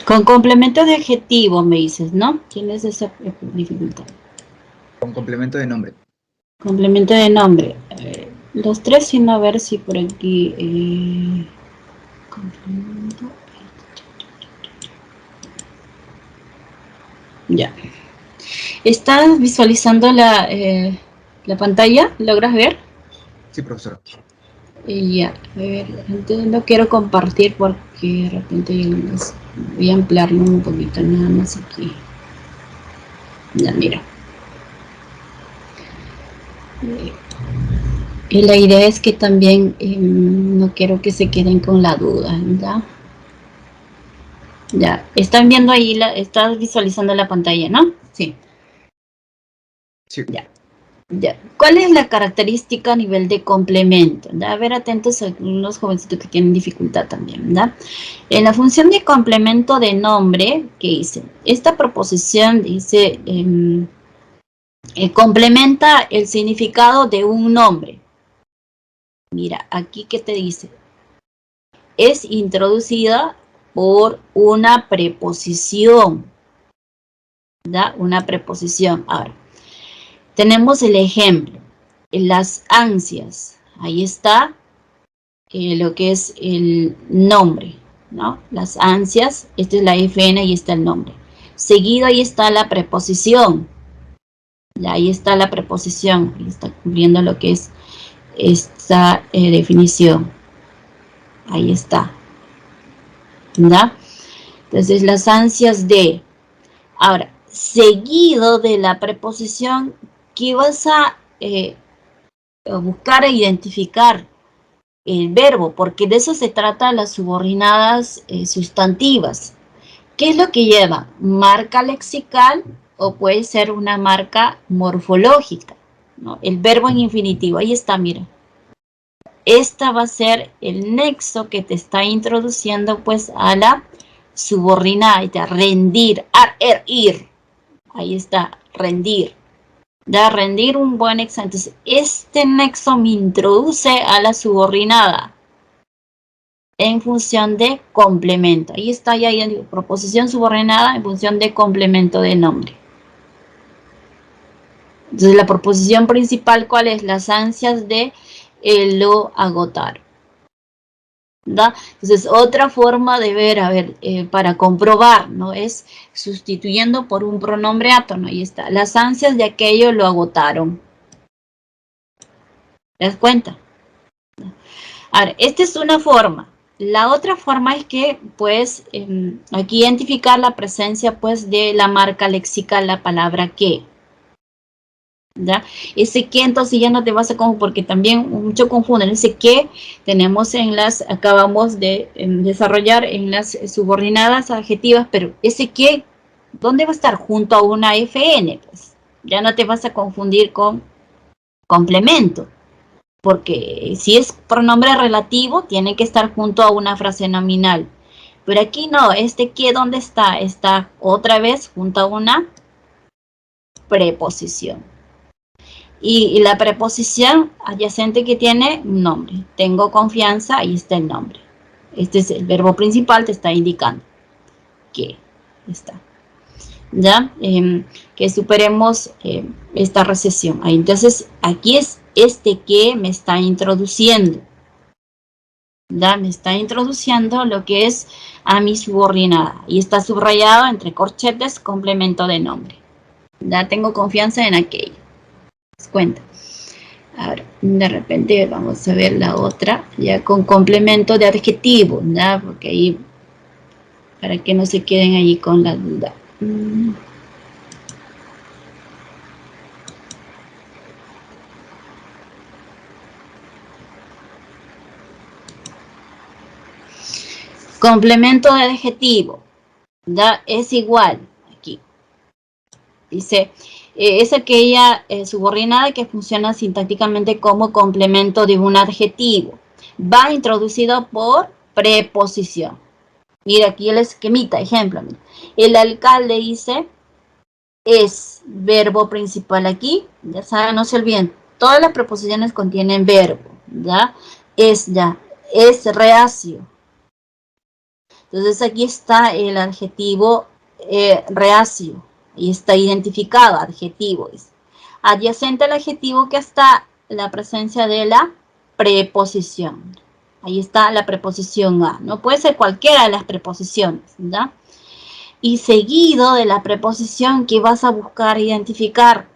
A: Con complemento de adjetivo me dices, ¿no? ¿Tienes esa dificultad?
B: Con complemento de nombre.
A: Complemento de nombre. Los tres, sino a ver si por aquí... complemento. Ya. ¿Estás visualizando la pantalla? ¿Logras ver?
B: Sí, profesor.
A: Ya, a ver, entonces lo quiero compartir porque de repente voy a ampliarlo un poquito nada más aquí. Ya, mira. Y la idea es que también no quiero que se queden con la duda, ¿ya? Ya, están viendo ahí, estás visualizando la pantalla, ¿no? Sí.
B: Sí.
A: Ya. Ya. ¿Cuál es la característica a nivel de complemento? ¿Da? A ver, atentos a unos jovencitos que tienen dificultad también, ¿da? En la función de complemento de nombre, ¿qué dice? Esta proposición dice, complementa el significado de un nombre. Mira, aquí ¿qué te dice? Es introducida por una preposición, ¿da? Una preposición. Ahora, tenemos el ejemplo, las ansias, ahí está lo que es el nombre, ¿no? Las ansias, esta es la FN y está el nombre. Seguido ahí está la preposición, y ahí está la preposición, ahí está cubriendo lo que es esta definición, ahí está, ¿verdad? Entonces las ansias de, ahora, seguido de la preposición, ¿qué vas a buscar e identificar? El verbo, porque de eso se trata las subordinadas sustantivas. ¿Qué es lo que lleva? Marca lexical o puede ser una marca morfológica, ¿no? El verbo en infinitivo, ahí está, mira. Esta va a ser el nexo que te está introduciendo pues a la subordinada, rendir, ir. Ahí está, rendir. De rendir un buen examen. Entonces, este nexo me introduce a la subordinada en función de complemento. Ahí está ya proposición subordinada en función de complemento de nombre. Entonces, la proposición principal, ¿cuál es? Las ansias de lo agotar. ¿Da? Entonces, otra forma de ver, a ver, para comprobar, ¿no? Es sustituyendo por un pronombre átono. Ahí está. Las ansias de aquello lo agotaron. ¿Te das cuenta? Ahora, esta es una forma. La otra forma es que, pues, aquí identificar la presencia, pues, de la marca lexical, la palabra que. ¿Ya? Ese que entonces ya no te vas a confundir, porque también mucho confunden. Ese que tenemos en las, acabamos de desarrollar en las subordinadas adjetivas, pero ese que, ¿dónde va a estar? Junto a una FN, pues. Ya no te vas a confundir con complemento. Porque si es pronombre relativo, tiene que estar junto a una frase nominal. Pero aquí no, este que, ¿dónde está? Está otra vez junto a una preposición. Y la preposición adyacente que tiene un nombre. Tengo confianza, ahí está el nombre. Este es el verbo principal, te está indicando que está. ¿Ya? Que superemos esta recesión. Entonces, aquí es este que me está introduciendo. Ya me está introduciendo lo que es a mi subordinada. Y está subrayado entre corchetes, complemento de nombre. Ya tengo confianza en aquello. ¿Se cuenta? Ahora, de repente vamos a ver la otra, ya con complemento de adjetivo, ¿ya? Porque ahí, para que no se queden allí con la duda. Complemento de adjetivo, ¿ya? Es igual, aquí. Dice, es aquella subordinada que funciona sintácticamente como complemento de un adjetivo. Va introducido por preposición. Mira, aquí el esquemita, ejemplo. Mira. El alcalde dice, es verbo principal aquí. Ya saben, no se olviden. Todas las preposiciones contienen verbo, ¿ya? Ya. Es reacio. Entonces aquí está el adjetivo reacio. Y está identificado, adjetivo. Adyacente al adjetivo que está la presencia de la preposición. Ahí está la preposición a. No puede ser cualquiera de las preposiciones, ¿ya? Y seguido de la preposición que vas a buscar identificar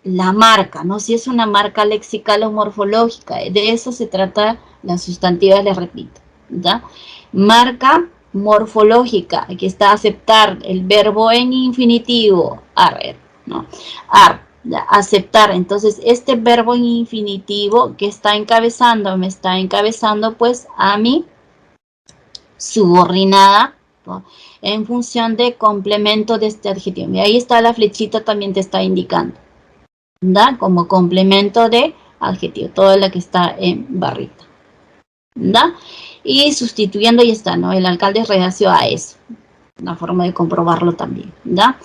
A: la marca, ¿no? Si es una marca lexical o morfológica. De eso se trata la sustantiva, les repito, ¿ya? Marca morfológica. Aquí está aceptar, el verbo en infinitivo, arrer, ¿no? ¿ya? Aceptar. Entonces, este verbo en infinitivo que está encabezando, me está encabezando pues a mi subordinada, ¿no? En función de complemento de este adjetivo. Y ahí está la flechita, también te está indicando, ¿da? Como complemento de adjetivo, toda la que está en barrita, ¿da? Y sustituyendo, ahí está, ¿no? El alcalde es reacio a eso. Una forma de comprobarlo también, ¿da?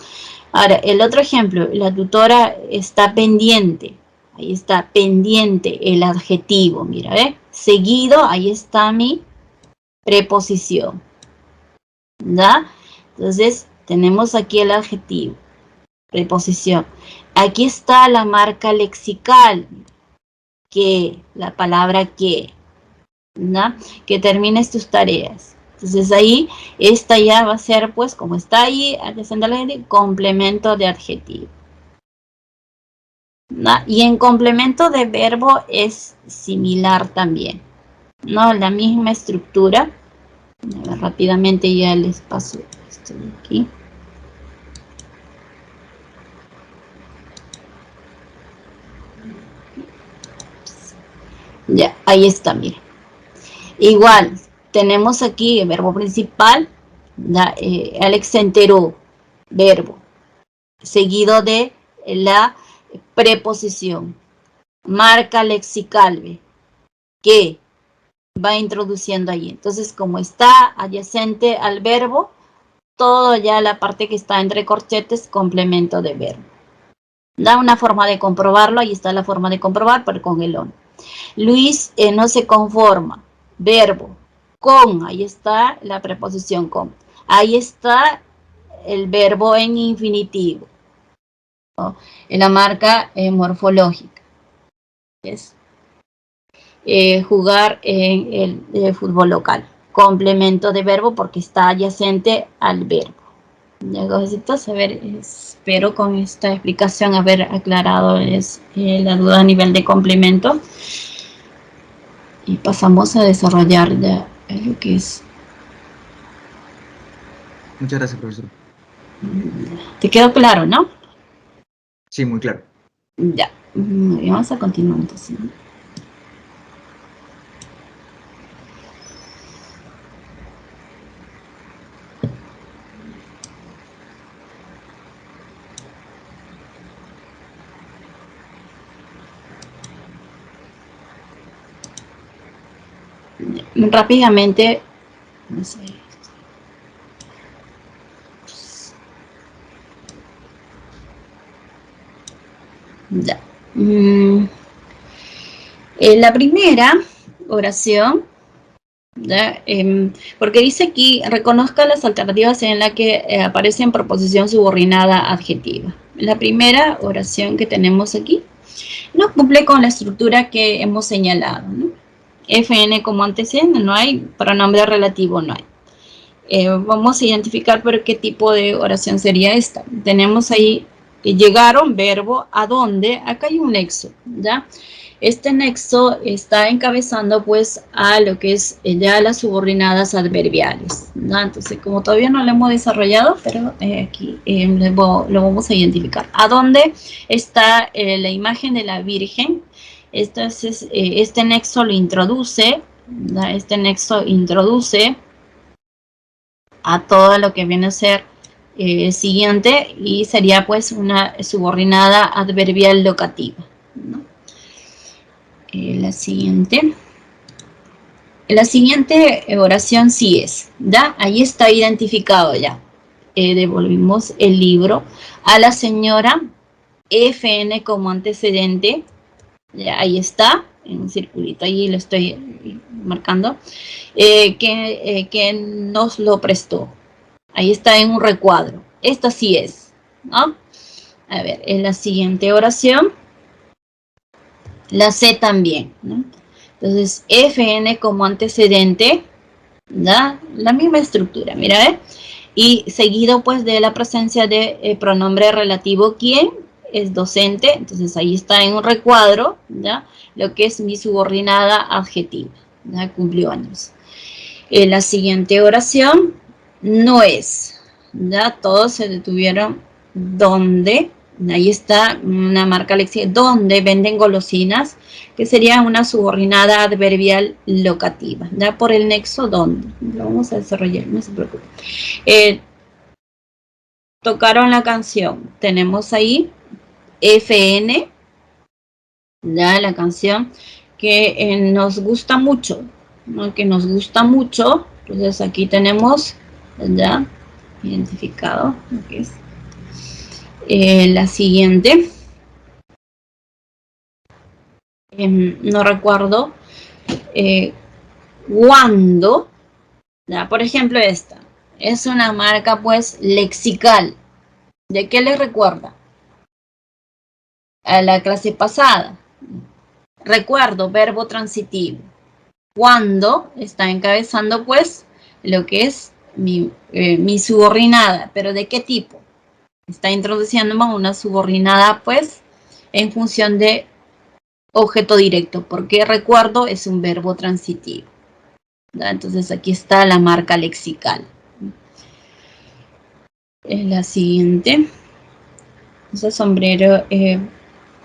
A: Ahora, el otro ejemplo, la tutora está pendiente. Ahí está, pendiente, el adjetivo, mira, ¿eh? Seguido, ahí está mi preposición, ¿da? Entonces, tenemos aquí el adjetivo, preposición. Aquí está la marca lexical, que, la palabra que, ¿no? Que termines tus tareas. Entonces ahí, esta ya va a ser, pues, como está ahí, complemento de adjetivo, ¿no? Y en complemento de verbo es similar también, ¿no? La misma estructura. A ver, rápidamente ya les paso esto de aquí. Ya, ahí está, mira. Igual, tenemos aquí el verbo principal, Alex se enteró, verbo, seguido de la preposición, marca lexical, que va introduciendo ahí. Entonces, como está adyacente al verbo, todo ya la parte que está entre corchetes, complemento de verbo. Da una forma de comprobarlo, ahí está la forma de comprobar, pero con el on. Luis no se conforma, verbo, con, ahí está la preposición con. Ahí está el verbo en infinitivo, ¿no? En la marca morfológica. Es jugar en el fútbol local. Complemento de verbo porque está adyacente al verbo. Necesitas saber, espero con esta explicación haber aclarado la duda a nivel de complemento. Y pasamos a desarrollar ya lo que es.
B: Muchas gracias, profesor.
A: ¿Te quedó claro, no?
B: Sí, muy claro.
A: Ya. Vamos a continuar entonces. Rápidamente. No sé. Ya. La primera oración, ¿ya? Porque dice aquí, reconozca las alternativas en las que aparecen proposición subordinada adjetiva. La primera oración que tenemos aquí no cumple con la estructura que hemos señalado, ¿no? FN como antecedente no hay, pronombre relativo no hay. Vamos a identificar por qué tipo de oración sería esta. Tenemos ahí, llegaron, verbo, ¿a dónde? Acá hay un nexo, ¿ya? Este nexo está encabezando pues a lo que es ya las subordinadas adverbiales, ¿no? Entonces, como todavía no lo hemos desarrollado, pero aquí lo vamos a identificar. ¿A dónde está la imagen de la Virgen? Este nexo lo introduce, ¿no? Este nexo introduce a todo lo que viene a ser siguiente, y sería pues una subordinada adverbial locativa, ¿no? La siguiente oración sí es, ¿ya? Ahí está identificado ya. Devolvimos el libro a la señora FN como antecedente, ya, ahí está, en un circulito, ahí lo estoy marcando, que nos lo prestó. Ahí está en un recuadro. Esta sí es, ¿no? A ver, en la siguiente oración, la C también, ¿no? Entonces, FN como antecedente, ¿ya? La misma estructura, mira, ¿eh? Y seguido, pues, de la presencia de pronombre relativo, ¿quién? Es docente, entonces ahí está en un recuadro, ¿ya? Lo que es mi subordinada adjetiva, ¿ya? Cumplió años. La siguiente oración no es, ¿ya? Todos se detuvieron donde, ahí está una marca léxica, donde venden golosinas, que sería una subordinada adverbial locativa, ¿ya? Por el nexo donde, lo vamos a desarrollar, no se preocupe. Tocaron la canción, tenemos ahí FN, ya la canción que nos gusta mucho, ¿no? Que nos gusta mucho, entonces aquí tenemos ya identificado lo que es. La siguiente, no recuerdo cuándo, ya, por ejemplo esta, es una marca pues lexical. ¿De qué les recuerda? A la clase pasada. Recuerdo, verbo transitivo. Cuando está encabezando pues lo que es mi subordinada, pero ¿de qué tipo? Está introduciendo una subordinada pues en función de objeto directo, porque recuerdo es un verbo transitivo, ¿ya? Entonces aquí está la marca lexical. La siguiente, ese sombrero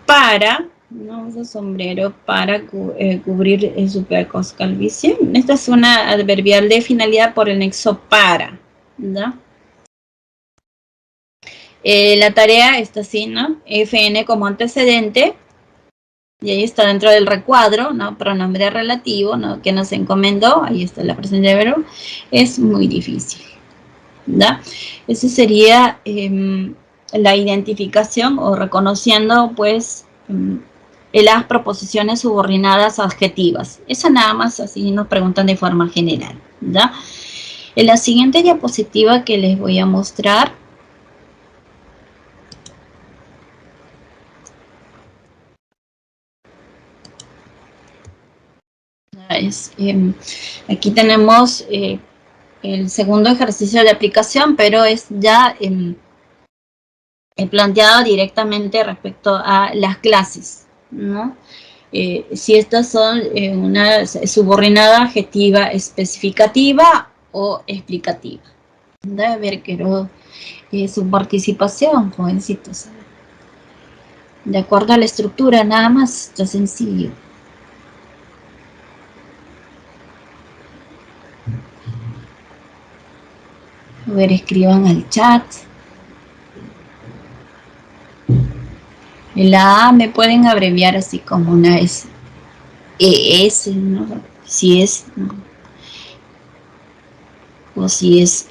A: para, ¿no? Ese sombrero para cubrir su precoz calvicie. Esta es una adverbial de finalidad por el nexo para, ¿no? La tarea está así, ¿no? FN como antecedente, y ahí está dentro del recuadro, ¿no? Pronombre relativo, ¿no? Que nos encomendó, ahí está la presencia de verbo, es muy difícil, ¿no? Esa sería la identificación o reconociendo, pues, las proposiciones subordinadas adjetivas. Esa nada más así nos preguntan de forma general, ¿ya? En la siguiente diapositiva que les voy a mostrar, aquí tenemos el segundo ejercicio de aplicación, pero es ya planteado directamente respecto a las clases, ¿no? Si estas son una subordinada adjetiva especificativa o explicativa. Debe ver quiero su participación, jovencitos. De acuerdo a la estructura, nada más, está sencillo. A ver, escriban al chat. La A me pueden abreviar así como una S. ES, ¿no? Si es, ¿no? O si es,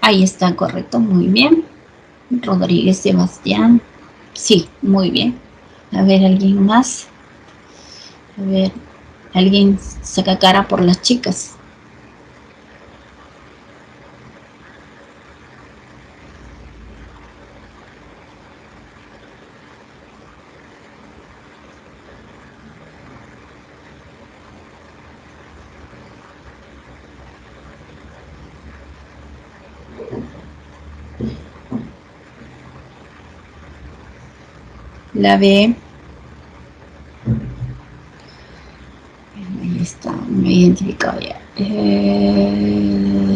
A: ahí está, correcto, muy bien. Rodríguez Sebastián, sí, muy bien. A ver, ¿alguien más? A ver, ¿alguien saca cara por las chicas? La B. Ahí está, me he identificado ya.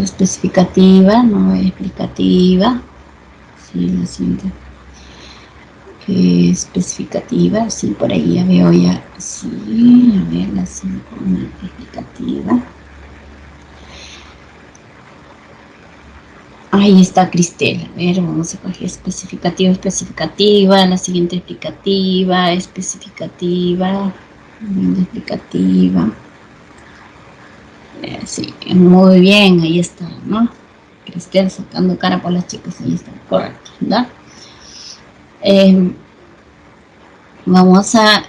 A: Especificativa, no explicativa. Sí, la siguiente. Especificativa, sí, por ahí ya veo ya. Sí, a ver, la 5, una explicativa. Ahí está Cristel. A ver, vamos a coger especificativa, especificativa, la siguiente explicativa, especificativa, explicativa. Sí, muy bien, ahí está, ¿no? Cristel sacando cara por las chicas, ahí está, correcto, ¿verdad? Vamos a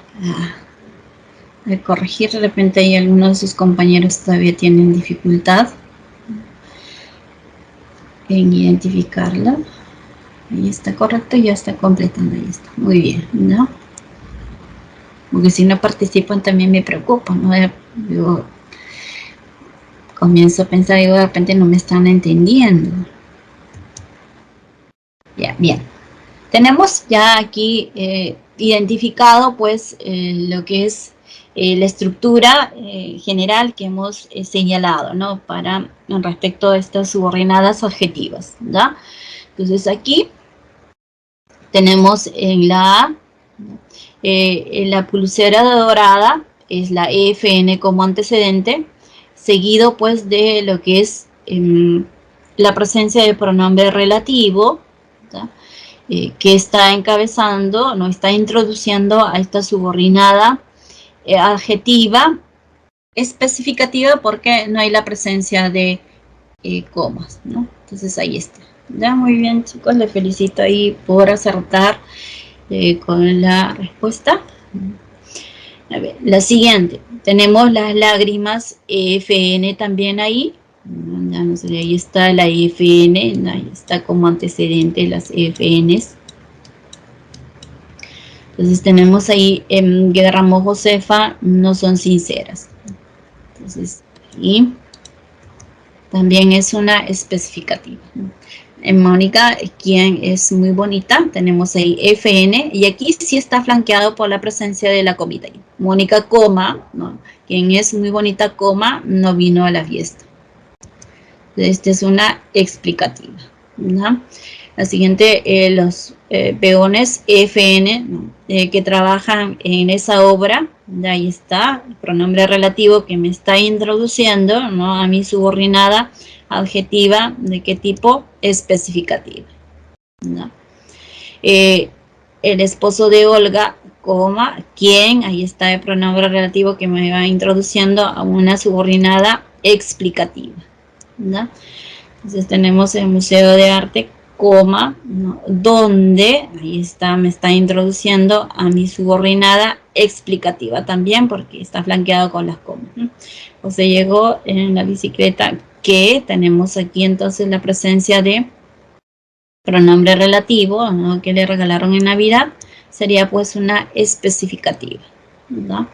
A: corregir, de repente hay algunos de sus compañeros todavía tienen dificultad en identificarla. Ahí está correcto, ya está completando, ahí está, muy bien, ¿no? Porque si no participan también me preocupa, ¿no? Yo comienzo a pensar, digo, de repente no me están entendiendo. Ya, bien. Tenemos ya aquí identificado, pues, lo que es la estructura general que hemos señalado, ¿no? Para respecto a estas subordinadas adjetivas, ¿ya? Entonces aquí tenemos en la pulsera dorada, es la EFN como antecedente, seguido pues de lo que es la presencia del pronombre relativo, ¿tá? Que está encabezando, no está introduciendo a esta subordinada adjetiva especificativa porque no hay la presencia de comas, ¿no? Entonces ahí está. Ya, muy bien, chicos, les felicito ahí por acertar con la respuesta. A ver, la siguiente, tenemos las lágrimas EFN también ahí. Ya no sé, ahí está la EFN, ahí está como antecedente las EFNs. Entonces tenemos ahí que derramó Josefa, no son sinceras. Entonces, y también es una especificativa. En Mónica, quien es muy bonita, tenemos ahí FN, y aquí sí está flanqueado por la presencia de la comita. Mónica, coma, ¿no? Quien es muy bonita, coma, no vino a la fiesta. Esta es una explicativa, ¿no? La siguiente, los peones FN, ¿no? Que trabajan en esa obra, ahí está, el pronombre relativo que me está introduciendo, ¿no? A mi subordinada adjetiva, ¿de qué tipo? Especificativa, ¿no? El esposo de Olga, coma, ¿quién? Ahí está el pronombre relativo que me va introduciendo a una subordinada explicativa, ¿no? Entonces tenemos el Museo de Arte, coma, ¿no? Donde, ahí está, me está introduciendo a mi subordinada explicativa también, porque está flanqueado con las comas, ¿no? O sea, llegó en la bicicleta, que tenemos aquí entonces la presencia de pronombre relativo, ¿no? Que le regalaron en Navidad, sería pues una especificativa, ¿no?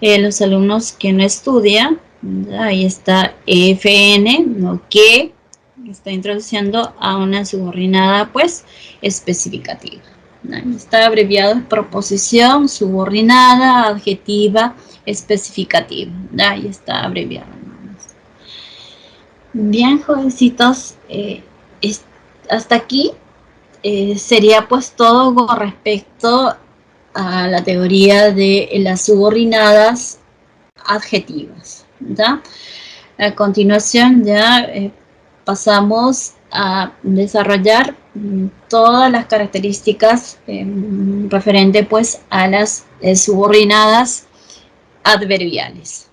A: Los alumnos que no estudian, ¿no? Ahí está FN, ¿no? Que está introduciendo a una subordinada pues especificativa, ¿no? Está abreviado en proposición, subordinada, adjetiva, especificativa, ¿no? Ahí está abreviado. Bien, jovencitos, hasta aquí sería pues todo con respecto a la teoría de las subordinadas adjetivas, ¿ya? A continuación ya pasamos a desarrollar todas las características referente pues a las subordinadas adverbiales.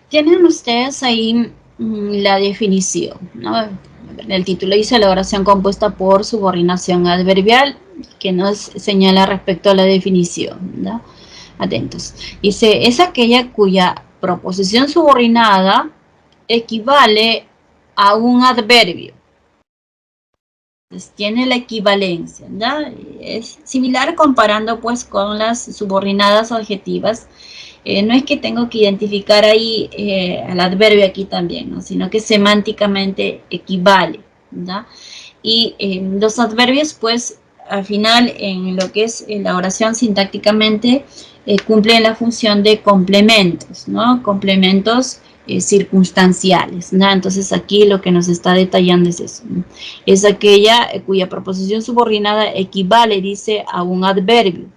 A: Tienen ustedes ahí la definición, ¿no? El título dice la oración compuesta por subordinación adverbial, que nos señala respecto a la definición, ¿no? Atentos. Dice, es aquella cuya proposición subordinada equivale a un adverbio. Entonces, tiene la equivalencia, ¿no? Es similar comparando pues con las subordinadas adjetivas. No es que tengo que identificar ahí al adverbio aquí también, ¿no? Sino que semánticamente equivale, ¿no? Y los adverbios pues al final en lo que es la oración sintácticamente cumplen la función de complementos, ¿no? Complementos circunstanciales, ¿no? Entonces aquí lo que nos está detallando es eso, ¿no? Es aquella cuya proposición subordinada equivale, dice, a un adverbio,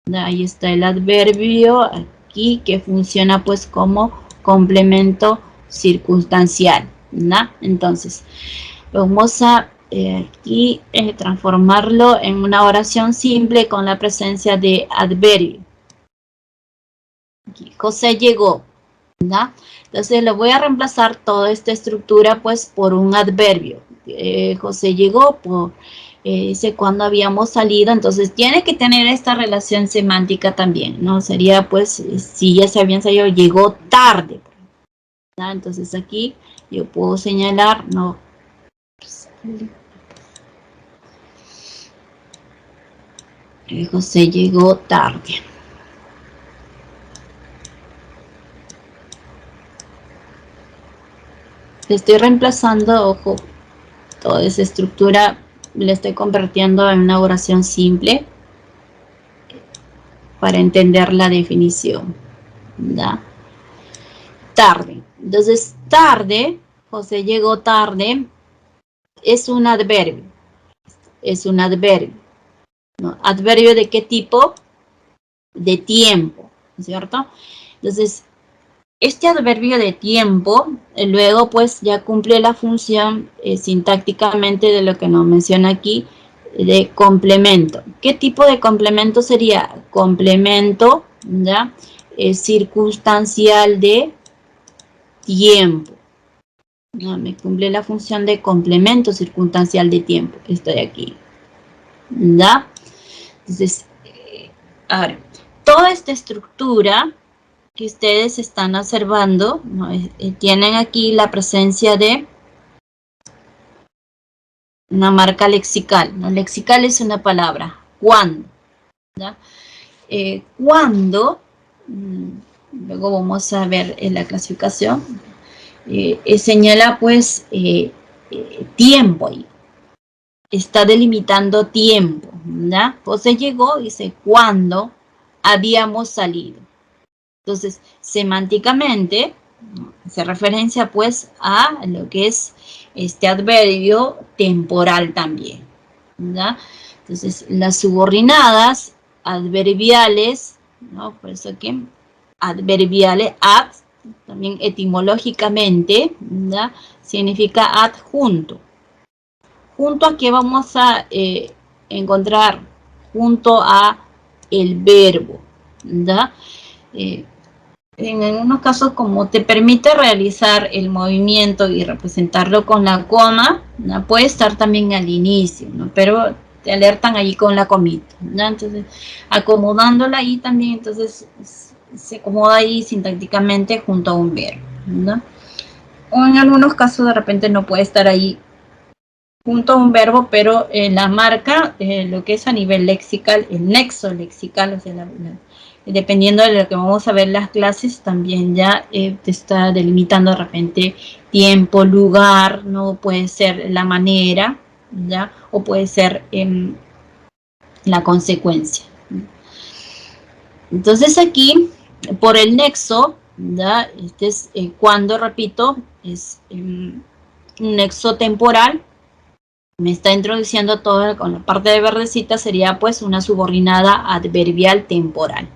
A: ¿no? Ahí está el adverbio aquí que funciona pues como complemento circunstancial, ¿no? Entonces vamos a aquí transformarlo en una oración simple con la presencia de adverbio. Aquí, José llegó, ¿no? Entonces le voy a reemplazar toda esta estructura pues por un adverbio. José llegó por, dice cuando habíamos salido, entonces tiene que tener esta relación semántica también, ¿no? Sería pues, si ya se habían salido, llegó tarde, ¿no? Entonces aquí yo puedo señalar, no, José llegó tarde. Le estoy reemplazando, ojo, toda esa estructura la estoy convirtiendo en una oración simple para entender la definición, ¿da? Tarde. Entonces, tarde, José llegó tarde, es un adverbio. Es un adverbio, ¿no? ¿Adverbio de qué tipo? De tiempo, ¿cierto? Entonces, este adverbio de tiempo, luego pues ya cumple la función sintácticamente de lo que nos menciona aquí, de complemento. ¿Qué tipo de complemento sería? Complemento, ¿ya? Circunstancial de tiempo. No, me cumple la función de complemento circunstancial de tiempo. Estoy aquí, ¿ya? Entonces, ahora, toda esta estructura que ustedes están observando, ¿no? Tienen aquí la presencia de una marca lexical, ¿no? Lexical es una palabra, cuando, ¿ya? Cuando, luego vamos a ver en la clasificación, señala pues tiempo ahí, está delimitando tiempo, ¿ya? José llegó, dice, cuando habíamos salido. Entonces, semánticamente, hace referencia pues a lo que es este adverbio temporal también, ¿ya? Entonces, las subordinadas adverbiales, ¿no? Por eso que adverbiales, ad, también etimológicamente, ¿ya? Significa adjunto. ¿Junto a qué vamos a encontrar? Junto a el verbo, ¿ya? En algunos casos, como te permite realizar el movimiento y representarlo con la coma, ¿no? Puede estar también al inicio, ¿no? Pero te alertan allí con la comita, ¿no? Entonces, acomodándola ahí también, entonces se acomoda ahí sintácticamente junto a un verbo, ¿no? O en algunos casos de repente no puede estar ahí junto a un verbo, pero la marca, lo que es a nivel lexical, el nexo lexical, o sea, dependiendo de lo que vamos a ver en las clases, también ya te está delimitando de repente tiempo, lugar, no puede ser la manera, ¿ya? O puede ser la consecuencia. Entonces aquí, por el nexo, ¿ya? Este es cuando, repito, es un nexo temporal. Me está introduciendo todo con la parte de verdecita, sería pues una subordinada adverbial temporal.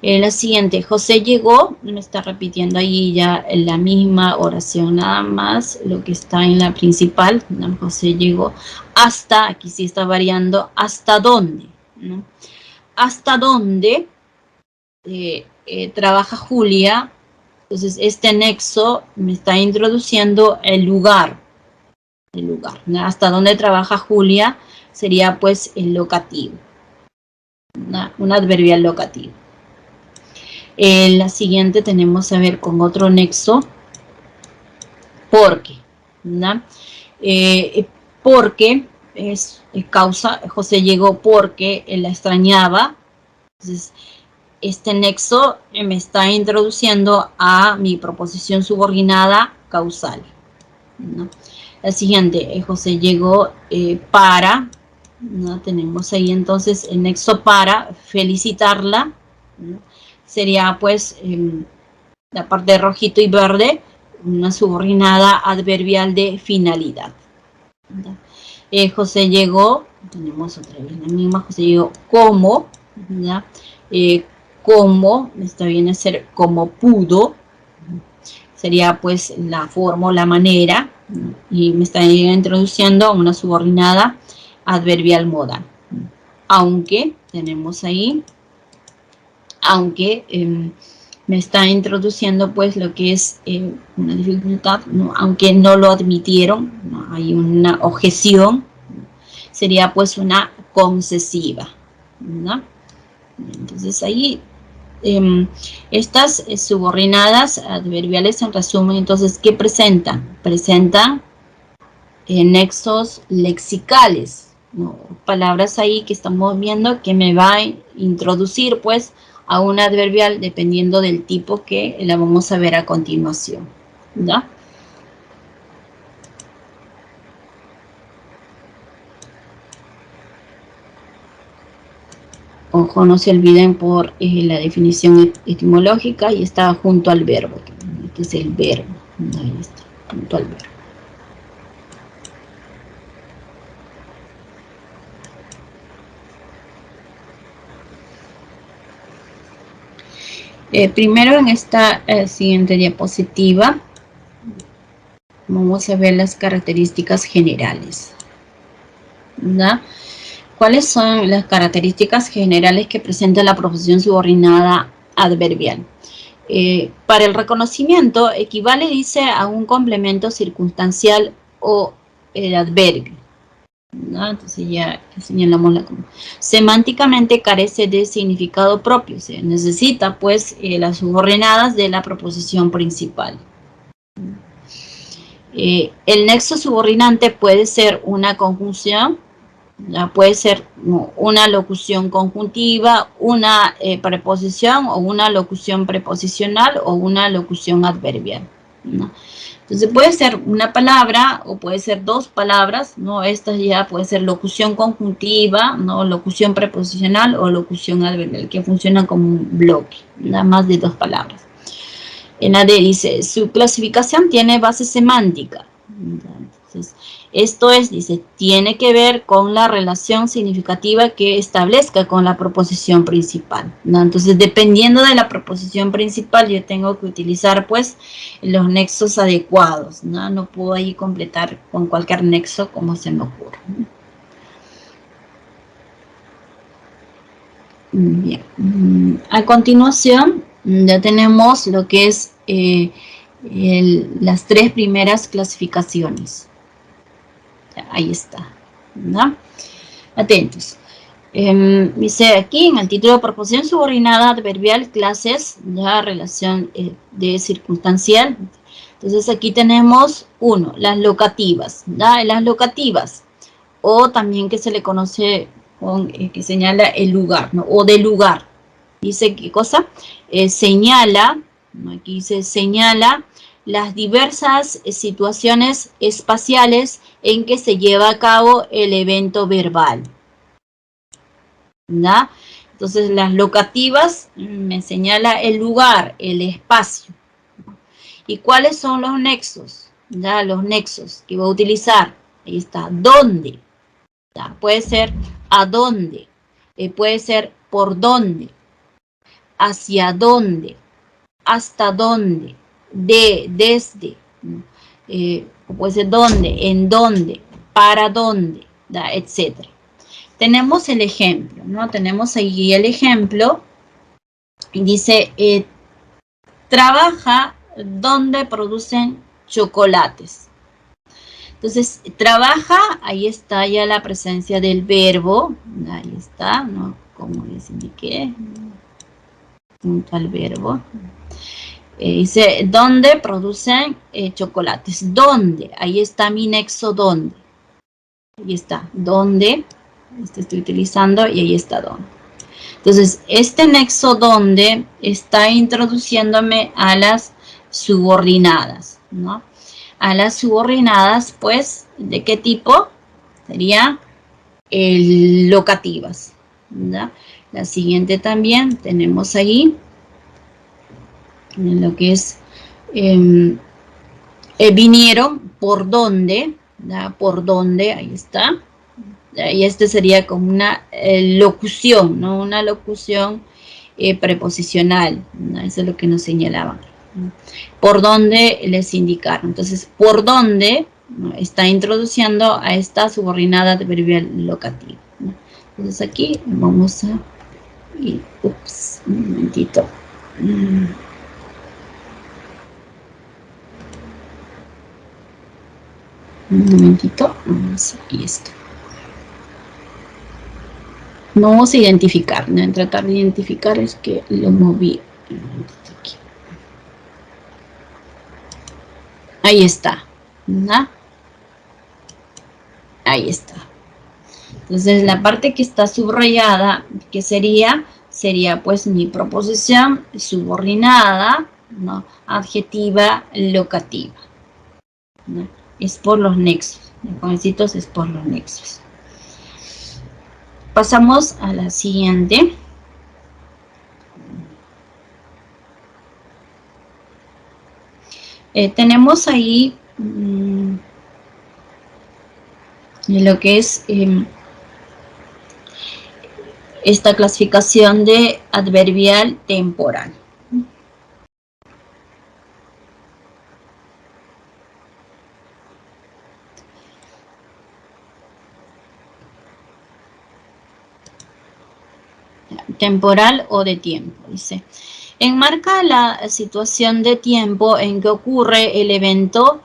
A: La siguiente, José llegó, me está repitiendo ahí ya la misma oración, nada más lo que está en la principal, ¿no? José llegó hasta, aquí sí está variando, ¿hasta dónde? ¿No? ¿Hasta dónde trabaja Julia? Entonces este nexo me está introduciendo el lugar, ¿no? Hasta dónde trabaja Julia sería pues el locativo, un adverbial locativo. La siguiente tenemos a ver con otro nexo, porque, ¿no? Porque es causa, José llegó porque él la extrañaba. Entonces, este nexo me está introduciendo a mi proposición subordinada causal, ¿no? La siguiente, José llegó para, ¿no? Tenemos ahí entonces el nexo para felicitarla, ¿no? Sería pues la parte de rojito y verde, una subordinada adverbial de finalidad, ¿no? José llegó, tenemos otra vez la misma, José llegó como, ¿no? Como, está bien a ser como pudo, sería pues la forma o la manera, ¿no? Y me está introduciendo a una subordinada adverbial modal. Aunque, tenemos ahí, aunque me está introduciendo pues lo que es una dificultad, ¿no? Aunque no lo admitieron, ¿no? Hay una objeción, sería pues una concesiva, ¿no? Entonces ahí estas subordinadas adverbiales en resumen, entonces, ¿qué presentan? Presentan nexos lexicales, ¿no? Palabras ahí que estamos viendo que me va a introducir pues a un adverbial dependiendo del tipo que la vamos a ver a continuación, ¿ya? Ojo, no se olviden por la definición etimológica y está junto al verbo. Este es el verbo. Ahí está, junto al verbo. Primero en esta siguiente diapositiva vamos a ver las características generales, ¿no? ¿Cuáles son las características generales que presenta la proposición subordinada adverbial? Para el reconocimiento equivale, dice, a un complemento circunstancial o el adverbio, ¿no? Entonces ya señalamos la común. Semánticamente carece de significado propio, se necesita pues las subordinadas de la proposición principal. El nexo subordinante puede ser una conjunción, ya puede ser una locución conjuntiva, una preposición o una locución preposicional o una locución adverbial, ¿no? Entonces puede ser una palabra o puede ser dos palabras, ¿no? Esta ya puede ser locución conjuntiva, ¿no? Locución preposicional o locución adverbial, que funcionan como un bloque, nada más de dos palabras. En la D dice, su clasificación tiene base semántica. Entonces, esto es, dice, tiene que ver con la relación significativa que establezca con la proposición principal, ¿no? Entonces, dependiendo de la proposición principal, yo tengo que utilizar, pues, los nexos adecuados, ¿no? No puedo ahí completar con cualquier nexo como se me ocurre, ¿no? Bien. A continuación, ya tenemos lo que es las tres primeras clasificaciones. Ahí está, ¿no? Atentos. Dice aquí en el título, proposición subordinada adverbial, clases, ya relación de circunstancial. Entonces aquí tenemos uno, las locativas, ¿ya? Las locativas, o también que se le conoce con, que señala el lugar, ¿no? O de lugar. Dice qué cosa, señala, aquí se señala las diversas situaciones espaciales en que se lleva a cabo el evento verbal, ¿no? Entonces las locativas me señala el lugar, el espacio. ¿Y cuáles son los nexos? ¿Ya? Los nexos que voy a utilizar. Ahí está, ¿dónde? ¿Ya? Puede ser a dónde, puede ser por dónde, hacia dónde, hasta dónde, desde, o puede ser dónde, en dónde, para dónde, ¿da? Etcétera. Tenemos el ejemplo, ¿no? Tenemos ahí el ejemplo y dice, trabaja donde producen chocolates. Entonces, trabaja, ahí está ya la presencia del verbo, ahí está, ¿no? Como les indiqué, junto al verbo. Dice, ¿dónde producen chocolates? ¿Dónde? Ahí está mi nexo, ¿dónde? Ahí está, ¿dónde? Este estoy utilizando y ahí está, ¿dónde? Entonces, este nexo, ¿dónde? Está introduciéndome a las subordinadas, ¿no? A las subordinadas, pues, ¿de qué tipo? Sería locativas, ¿verdad? La siguiente también tenemos ahí, en lo que es, vinieron, ¿por dónde? ¿Verdad? ¿Por dónde? Ahí está. Y este sería como una locución, ¿no? Una locución preposicional, ¿no? Eso es lo que nos señalaban. ¿Por dónde les indicaron? Entonces, ¿por dónde? ¿No? Está introduciendo a esta subordinada adverbial locativa, ¿no? Entonces aquí vamos a... ups, un momentito. Un momentito. Aquí está. No vamos a identificar, ¿no? En tratar de identificar es que lo moví. Aquí. Ahí está, ¿no? Ahí está. Entonces la parte que está subrayada, ¿qué sería? Sería pues mi proposición subordinada, ¿no? Adjetiva locativa, ¿no? Es por los nexos, los jovencitos es por los nexos. Pasamos a la siguiente. Tenemos ahí lo que es esta clasificación de adverbial temporal. Temporal o de tiempo, dice. Enmarca la situación de tiempo en que ocurre el evento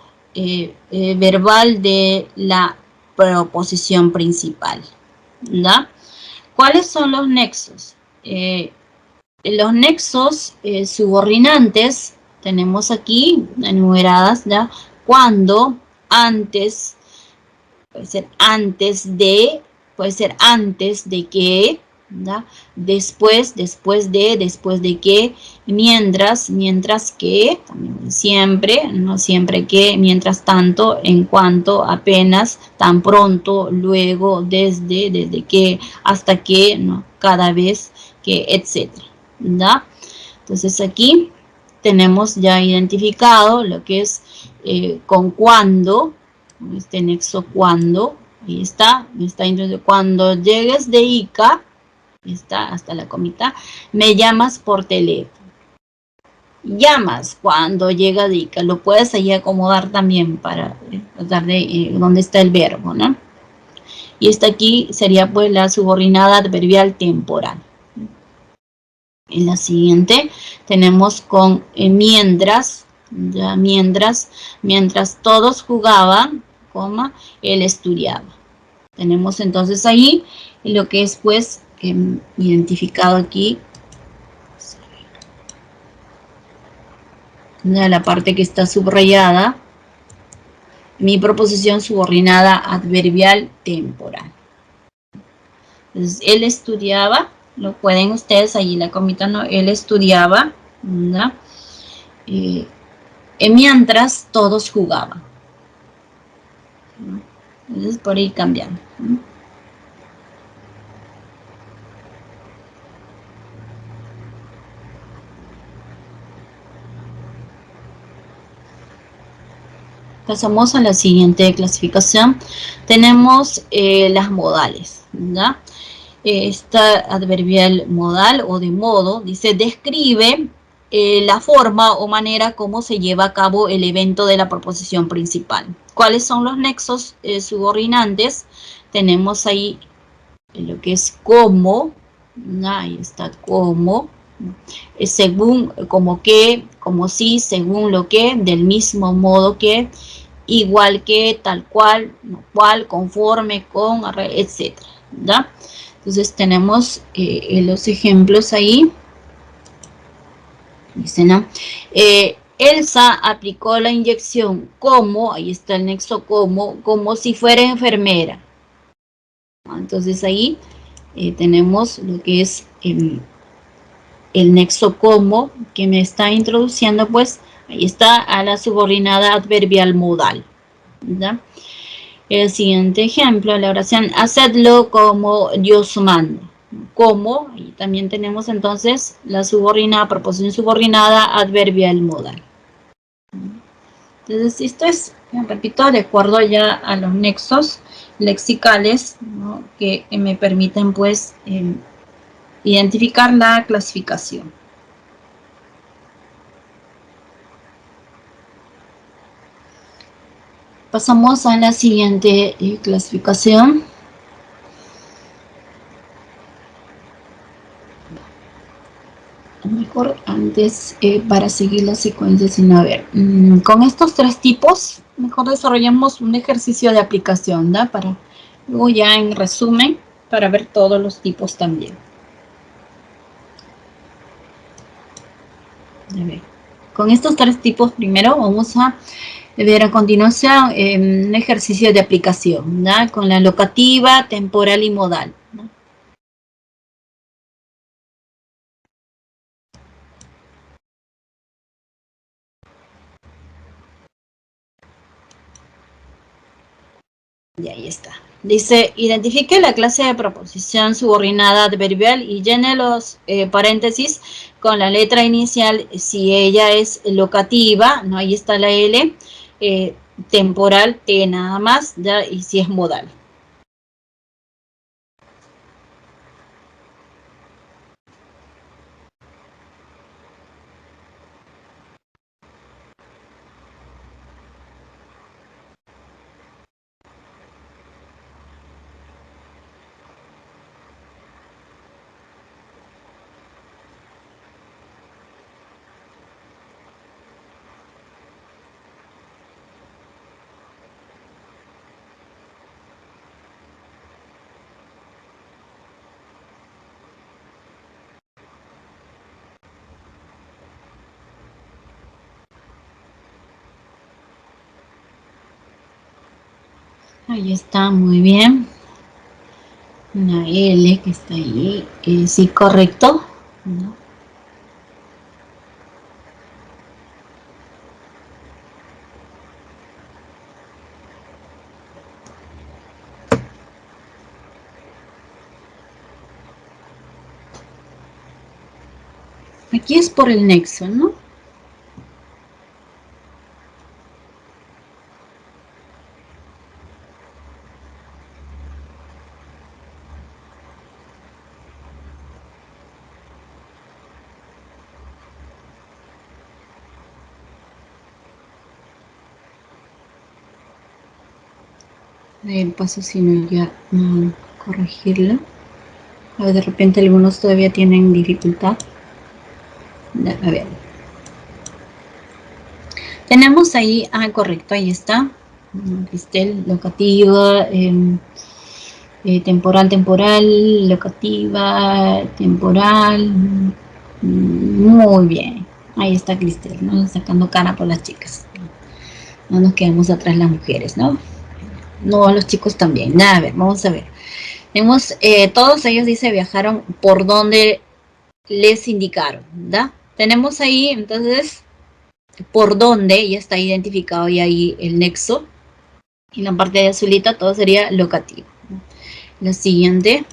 A: verbal de la proposición principal, ¿da? ¿Cuáles son los nexos? Los nexos subordinantes tenemos aquí enumeradas, ¿da? Cuando, antes, puede ser antes de, puede ser antes de que, ¿da? Después de que, mientras que, también siempre, no siempre que, mientras tanto, en cuanto, apenas, tan pronto, luego, desde que, hasta que, ¿no? Cada vez que, etcétera, ¿da? Entonces aquí tenemos ya identificado lo que es con cuándo, este nexo cuándo, ahí está cuando llegues de Ica, está hasta la comita, me llamas por teléfono. Llamas cuando llega de Ica, lo puedes ahí acomodar también para tratar de dónde está el verbo, ¿no? Y esta aquí sería pues la subordinada adverbial temporal. En la siguiente tenemos con mientras, ya mientras todos jugaban, coma, él estudiaba. Tenemos entonces ahí lo que es pues identificado aquí, la parte que está subrayada, mi proposición subordinada adverbial temporal. Entonces, él estudiaba, lo pueden ustedes allí la comita, ¿no? Él estudiaba, ¿no? Mientras todos jugaban. Entonces, por ir cambiando. Pasamos a la siguiente clasificación. Tenemos las modales, ¿no? Esta adverbial modal o de modo, dice, describe la forma o manera como se lleva a cabo el evento de la proposición principal. ¿Cuáles son los nexos subordinantes? Tenemos ahí lo que es cómo, ¿no? Ahí está cómo, según, como que, como si, según lo que, del mismo modo que, igual que, tal cual, no cual, conforme, con, etcétera, ¿da? Entonces tenemos los ejemplos ahí. Dice, ¿no? Elsa aplicó la inyección como, ahí está el nexo como si fuera enfermera. Entonces ahí tenemos lo que es el nexo como, que me está introduciendo, pues, ahí está a la subordinada adverbial modal. ¿Ya? El siguiente ejemplo, la oración, hacedlo como Dios manda. Como, y también tenemos entonces la subordinada, proposición subordinada, adverbial modal. Entonces, esto es, repito, de acuerdo ya a los nexos lexicales, ¿no?, que me permiten, pues, identificar la clasificación. Pasamos a la siguiente clasificación. Mejor antes, para seguir la secuencia, sino a ver, con estos tres tipos, mejor desarrollamos un ejercicio de aplicación, ¿da? Para luego ya en resumen, para ver todos los tipos también. A ver, con estos tres tipos primero vamos a ver a continuación un ejercicio de aplicación, ¿da? Con la locativa, temporal y modal, ¿no? Y ahí está. Dice, identifique la clase de proposición subordinada adverbial y llene los paréntesis con la letra inicial si ella es locativa, ¿no? Ahí está la L, temporal, T nada más, ¿ya? Y si es modal. Ahí está, muy bien. Una L que está ahí, sí, correcto, ¿no? Aquí es por el nexo, ¿no? El paso sino ya corregirlo. A ver, de repente algunos todavía tienen dificultad. A ver. Tenemos ahí, correcto, ahí está. Cristel, locativa, temporal, locativa, temporal. Muy bien. Ahí está Cristel, ¿no? Sacando cara por las chicas. No nos quedamos atrás las mujeres, ¿no? No, los chicos también. A ver, vamos a ver. Tenemos, todos ellos, dice, viajaron por donde les indicaron, ¿da? Tenemos ahí, entonces, por donde ya está identificado y ahí el nexo. Y la parte de azulita todo sería locativo. La siguiente,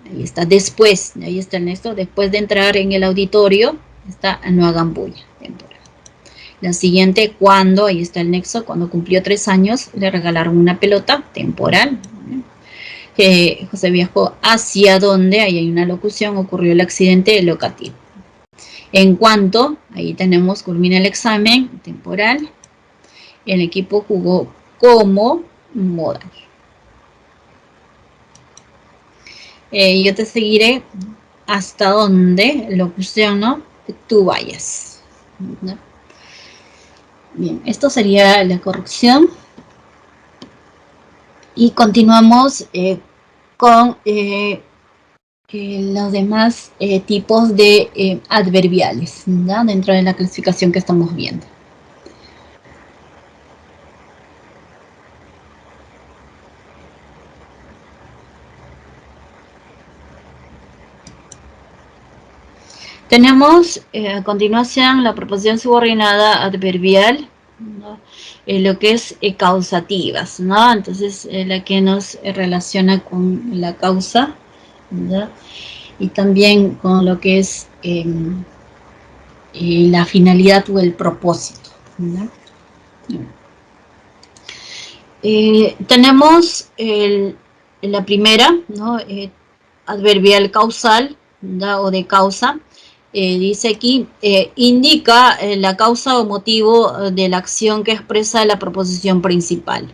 A: ahí está, después, ahí está el nexo, después de entrar en el auditorio, está no hagan bulla, temporal. La siguiente, cuando, ahí está el nexo, cuando cumplió 3 años, le regalaron una pelota, temporal. José viajó hacia donde, ahí hay una locución, ocurrió el accidente, locativo. En cuanto, ahí tenemos, culmina el examen, temporal. El equipo jugó como modal. Yo te seguiré hasta donde, locución, ¿no?, tú vayas, ¿no? Bien, esto sería la corrección. Y continuamos con los demás tipos de adverbiales, ¿no? Dentro de la clasificación que estamos viendo. Tenemos a continuación la proposición subordinada adverbial, ¿no? Lo que es causativas, ¿no? Entonces, la que nos relaciona con la causa, ¿no? Y también con lo que es la finalidad o el propósito, ¿no? Tenemos la primera, ¿no? Adverbial causal, ¿no? O de causa. Dice aquí, indica la causa o motivo de la acción que expresa la proposición principal.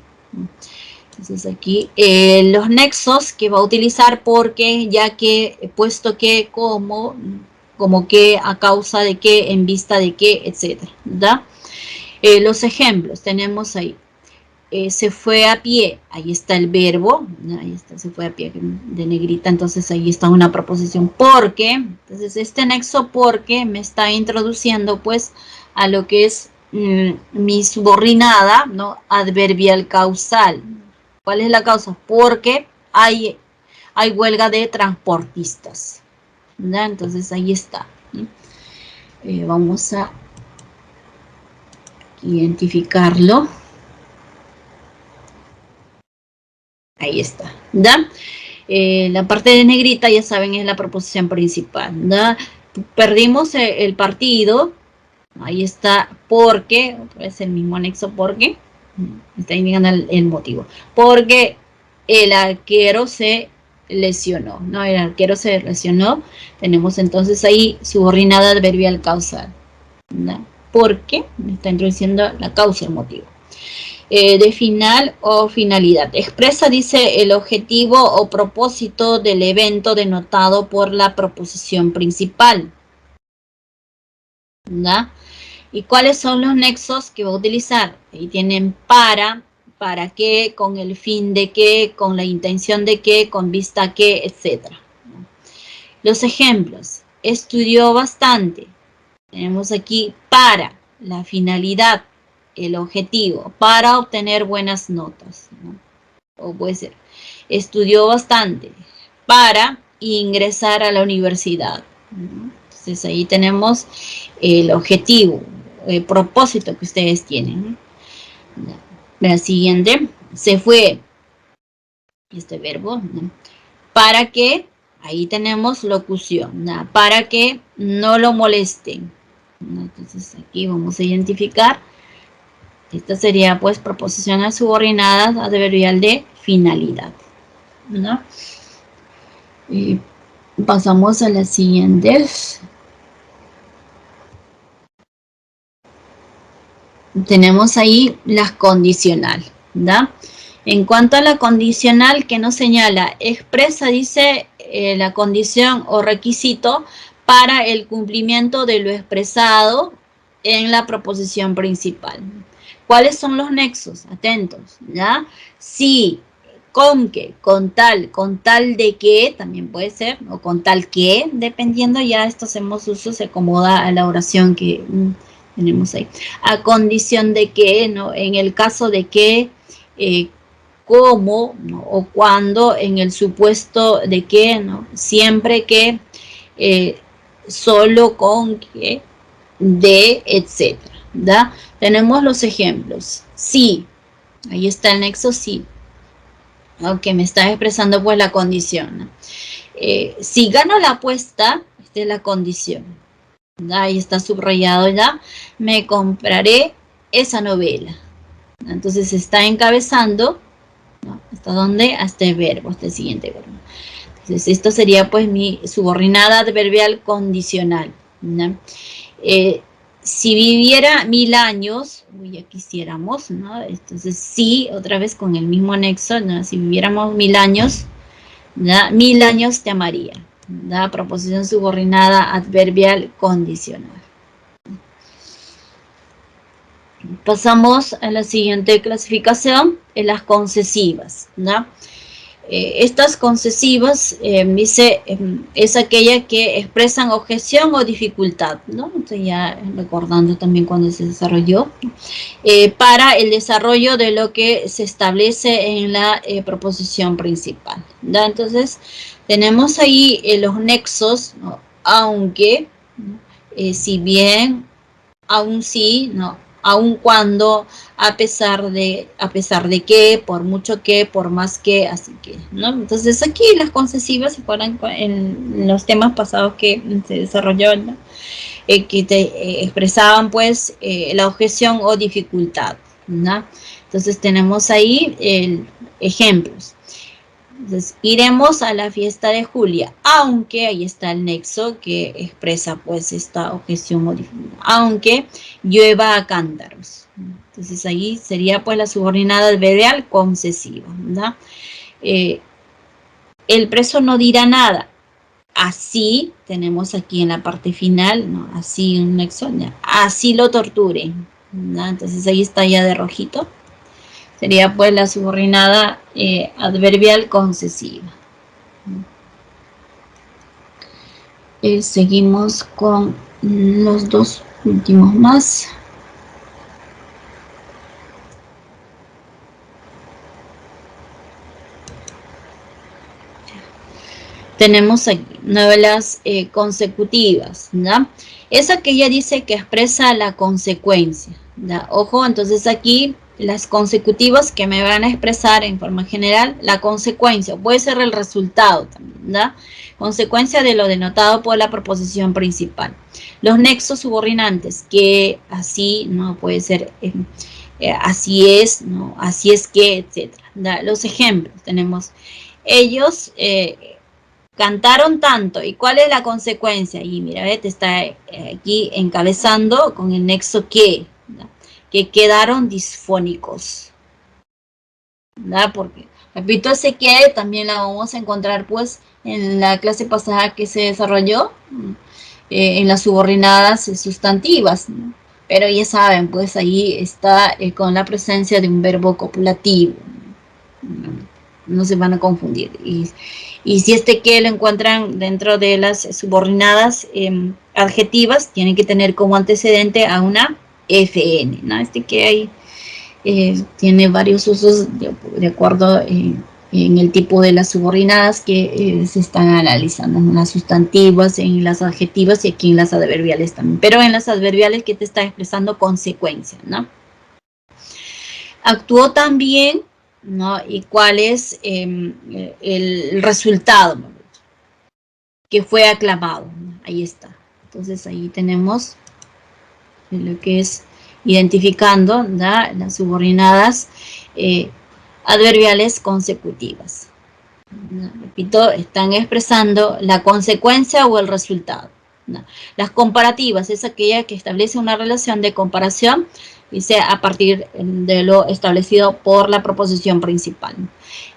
A: Entonces aquí los nexos que va a utilizar porque, ya que, puesto que, como que, a causa de qué, en vista de qué, etc. Los ejemplos tenemos ahí. Se fue a pie, ahí está el verbo, ahí está, se fue a pie de negrita, entonces ahí está una proposición porque, entonces este nexo porque me está introduciendo pues a lo que es mi subordinada, ¿no? Adverbial causal. ¿Cuál es la causa? Porque hay huelga de transportistas, ¿verdad? Entonces ahí está. Vamos a identificarlo. Ahí está, ¿da? La parte de negrita, ya saben, es la proposición principal, ¿da? Perdimos el partido, ahí está, porque, es el mismo anexo, porque, está indicando el motivo, porque el arquero se lesionó, ¿no? El arquero se lesionó, tenemos entonces ahí subordinada adverbial causal, ¿da? Porque me está introduciendo la causa, el motivo. De final o finalidad. Expresa, dice, el objetivo o propósito del evento denotado por la proposición principal. ¿No? ¿Y cuáles son los nexos que va a utilizar? Ahí tienen para qué, con el fin de qué, con la intención de qué, con vista a qué, etc. Los ejemplos. Estudió bastante. Tenemos aquí para la finalidad, el objetivo, para obtener buenas notas, ¿no? O puede ser, estudió bastante para ingresar a la universidad, ¿no? Entonces ahí tenemos el objetivo, el propósito que ustedes tienen, ¿no? La siguiente, se fue, este verbo, ¿no? Para que, ahí tenemos locución, ¿no? Para que no lo molesten, ¿no? Entonces aquí vamos a identificar. Esta sería pues proposiciones subordinadas adverbial de finalidad, ¿no? Y pasamos a las siguientes. Tenemos ahí las condicional, ¿da? En cuanto a la condicional, que nos señala, expresa, dice, la condición o requisito para el cumplimiento de lo expresado en la proposición principal. ¿Cuáles son los nexos? Atentos, ¿ya? Si, con que, con tal de que, también puede ser, o con tal que, dependiendo, ya esto hacemos uso, se acomoda a la oración que tenemos ahí. A condición de que, ¿no? En el caso de que, cómo, ¿no? O cuando, en el supuesto de que, ¿no? Siempre que, solo con que, de, etcétera. ¿Da? Tenemos los ejemplos. Sí, ahí está el nexo sí, aunque me está expresando pues la condición, ¿no? Si gano la apuesta, esta es la condición, ¿da? Ahí está subrayado ya, me compraré esa novela. Entonces está encabezando, ¿no? ¿Hasta dónde? Hasta el verbo, hasta el siguiente verbo. Entonces esto sería pues mi subordinada adverbial condicional, ¿no? Si viviera 1000 años, ya quisiéramos, ¿no? Entonces sí, otra vez con el mismo anexo, ¿no? Si viviéramos 1000 años, ¿no? 1000 años te amaría, ¿no? Proposición subordinada adverbial condicional. Pasamos a la siguiente clasificación, en las concesivas, ¿no? Estas concesivas, dice, es aquella que expresan objeción o dificultad, ¿no? Entonces ya recordando también cuando se desarrolló, para el desarrollo de lo que se establece en la proposición principal, ¿no? Entonces, tenemos ahí los nexos, ¿no? Aunque, ¿no? Si bien, aún sí, ¿no? Aun cuando, a pesar de que, por mucho que, por más que, así que, ¿no? Entonces aquí las concesivas se fueron en los temas pasados que se desarrolló, ¿no? Que te expresaban pues la objeción o dificultad, ¿no? Entonces tenemos ahí ejemplos. Entonces, iremos a la fiesta de Julia, aunque ahí está el nexo que expresa pues esta objeción o dificultad, aunque llueva a cántaros. Entonces ahí sería pues la subordinada adverbial concesiva, ¿verdad? El preso no dirá nada. Así, tenemos aquí en la parte final, ¿no? Así un nexo, ¿no? Así lo torturen, ¿no? Entonces ahí está ya de rojito. Sería pues la subordinada adverbial concesiva. Seguimos con los dos últimos más. Tenemos aquí novelas consecutivas, ¿no? Es aquella dice que expresa la consecuencia, ¿no? Ojo, entonces aquí las consecutivas que me van a expresar en forma general la consecuencia, puede ser el resultado también, ¿no? Consecuencia de lo denotado por la proposición principal. Los nexos subordinantes, que así, ¿no? Puede ser así es, ¿no? Así es que, etc. ¿No? Los ejemplos, tenemos ellos cantaron tanto, ¿y cuál es la consecuencia? Y mira, te está aquí encabezando con el nexo que, ¿no? Que quedaron disfónicos, ¿verdad? Porque, repito, ese que también la vamos a encontrar pues en la clase pasada que se desarrolló, en las subordinadas sustantivas, ¿no? Pero ya saben, pues ahí está con la presencia de un verbo copulativo, no se van a confundir. Y si este que lo encuentran dentro de las subordinadas adjetivas, tienen que tener como antecedente a una FN, ¿no? Este que hay tiene varios usos de acuerdo en el tipo de las subordinadas que se están analizando, en las sustantivas, en las adjetivas y aquí en las adverbiales también. Pero en las adverbiales que te está expresando consecuencia, ¿no? Actuó también, ¿no? Y cuál es el resultado, ¿no? Que fue aclamado, ¿no? Ahí está. Entonces ahí tenemos lo que es identificando, ¿no? Las subordinadas adverbiales consecutivas, ¿no? Repito, están expresando la consecuencia o el resultado, ¿no? Las comparativas es aquella que establece una relación de comparación, dice, a partir de lo establecido por la proposición principal.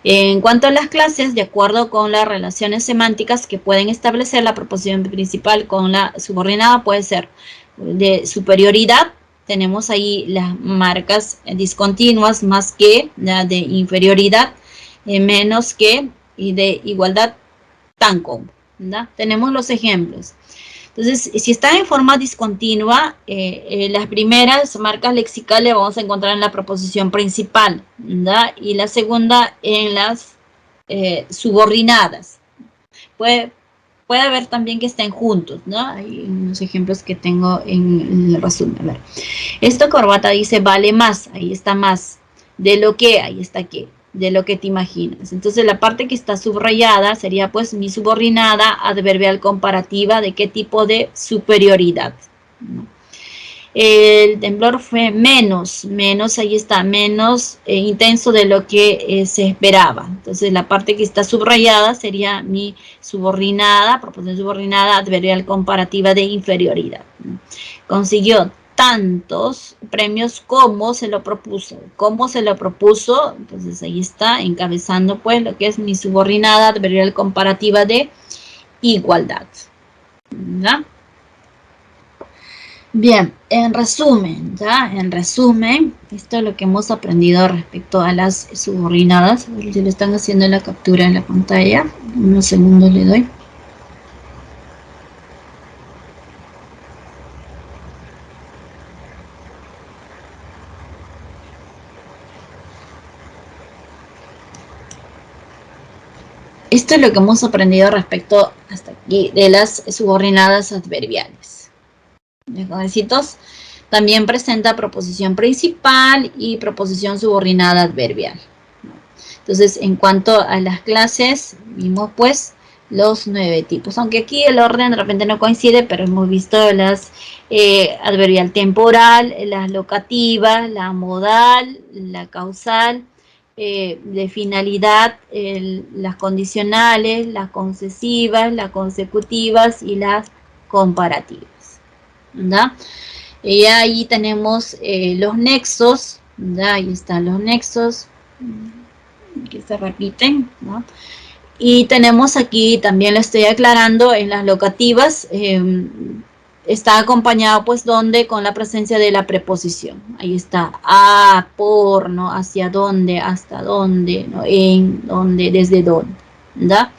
A: En cuanto a las clases, de acuerdo con las relaciones semánticas que pueden establecer la proposición principal con la subordinada, puede ser de superioridad, tenemos ahí las marcas discontinuas, más que, la de inferioridad, menos que, y de igualdad, tan como, ¿no? Tenemos los ejemplos. Entonces, si están en forma discontinua, las primeras marcas lexicales vamos a encontrar en la proposición principal, ¿verdad? Y la segunda en las subordinadas. Puede haber también que estén juntos, ¿no? Hay unos ejemplos que tengo en el resumen. A ver. Esta corbata dice vale más, ahí está más. De lo que, ahí está que. De lo que te imaginas. Entonces la parte que está subrayada sería pues mi subordinada adverbial comparativa de qué tipo de superioridad, ¿no? El temblor fue menos, ahí está, menos intenso de lo que se esperaba. Entonces la parte que está subrayada sería mi subordinada, proposición subordinada adverbial comparativa de inferioridad, ¿no? Consiguió tantos premios como se lo propuso. ¿Cómo se lo propuso? Entonces ahí está encabezando pues lo que es mi subordinada adverbial comparativa de igualdad, ¿verdad? Bien, en resumen, ¿ya? En resumen, esto es lo que hemos aprendido respecto a las subordinadas. A ver si le están haciendo la captura en la pantalla. Unos segundos le doy. Esto es lo que hemos aprendido respecto hasta aquí de las subordinadas adverbiales. Jovencitos, también presenta proposición principal y proposición subordinada adverbial. Entonces, en cuanto a las clases, vimos pues los 9 tipos. Aunque aquí el orden de repente no coincide, pero hemos visto las adverbial temporal, las locativas, la modal, la causal, de finalidad, las condicionales, las concesivas, las consecutivas y las comparativas. ¿Verdad? Y ahí tenemos los nexos, ¿verdad? Ahí están los nexos que se repiten, ¿no? Y tenemos aquí, también lo estoy aclarando, en las locativas, está acompañado pues donde con la presencia de la preposición. Ahí está, a, por, ¿no? Hacia dónde, hasta dónde, ¿no? En, dónde, desde dónde, ¿verdad?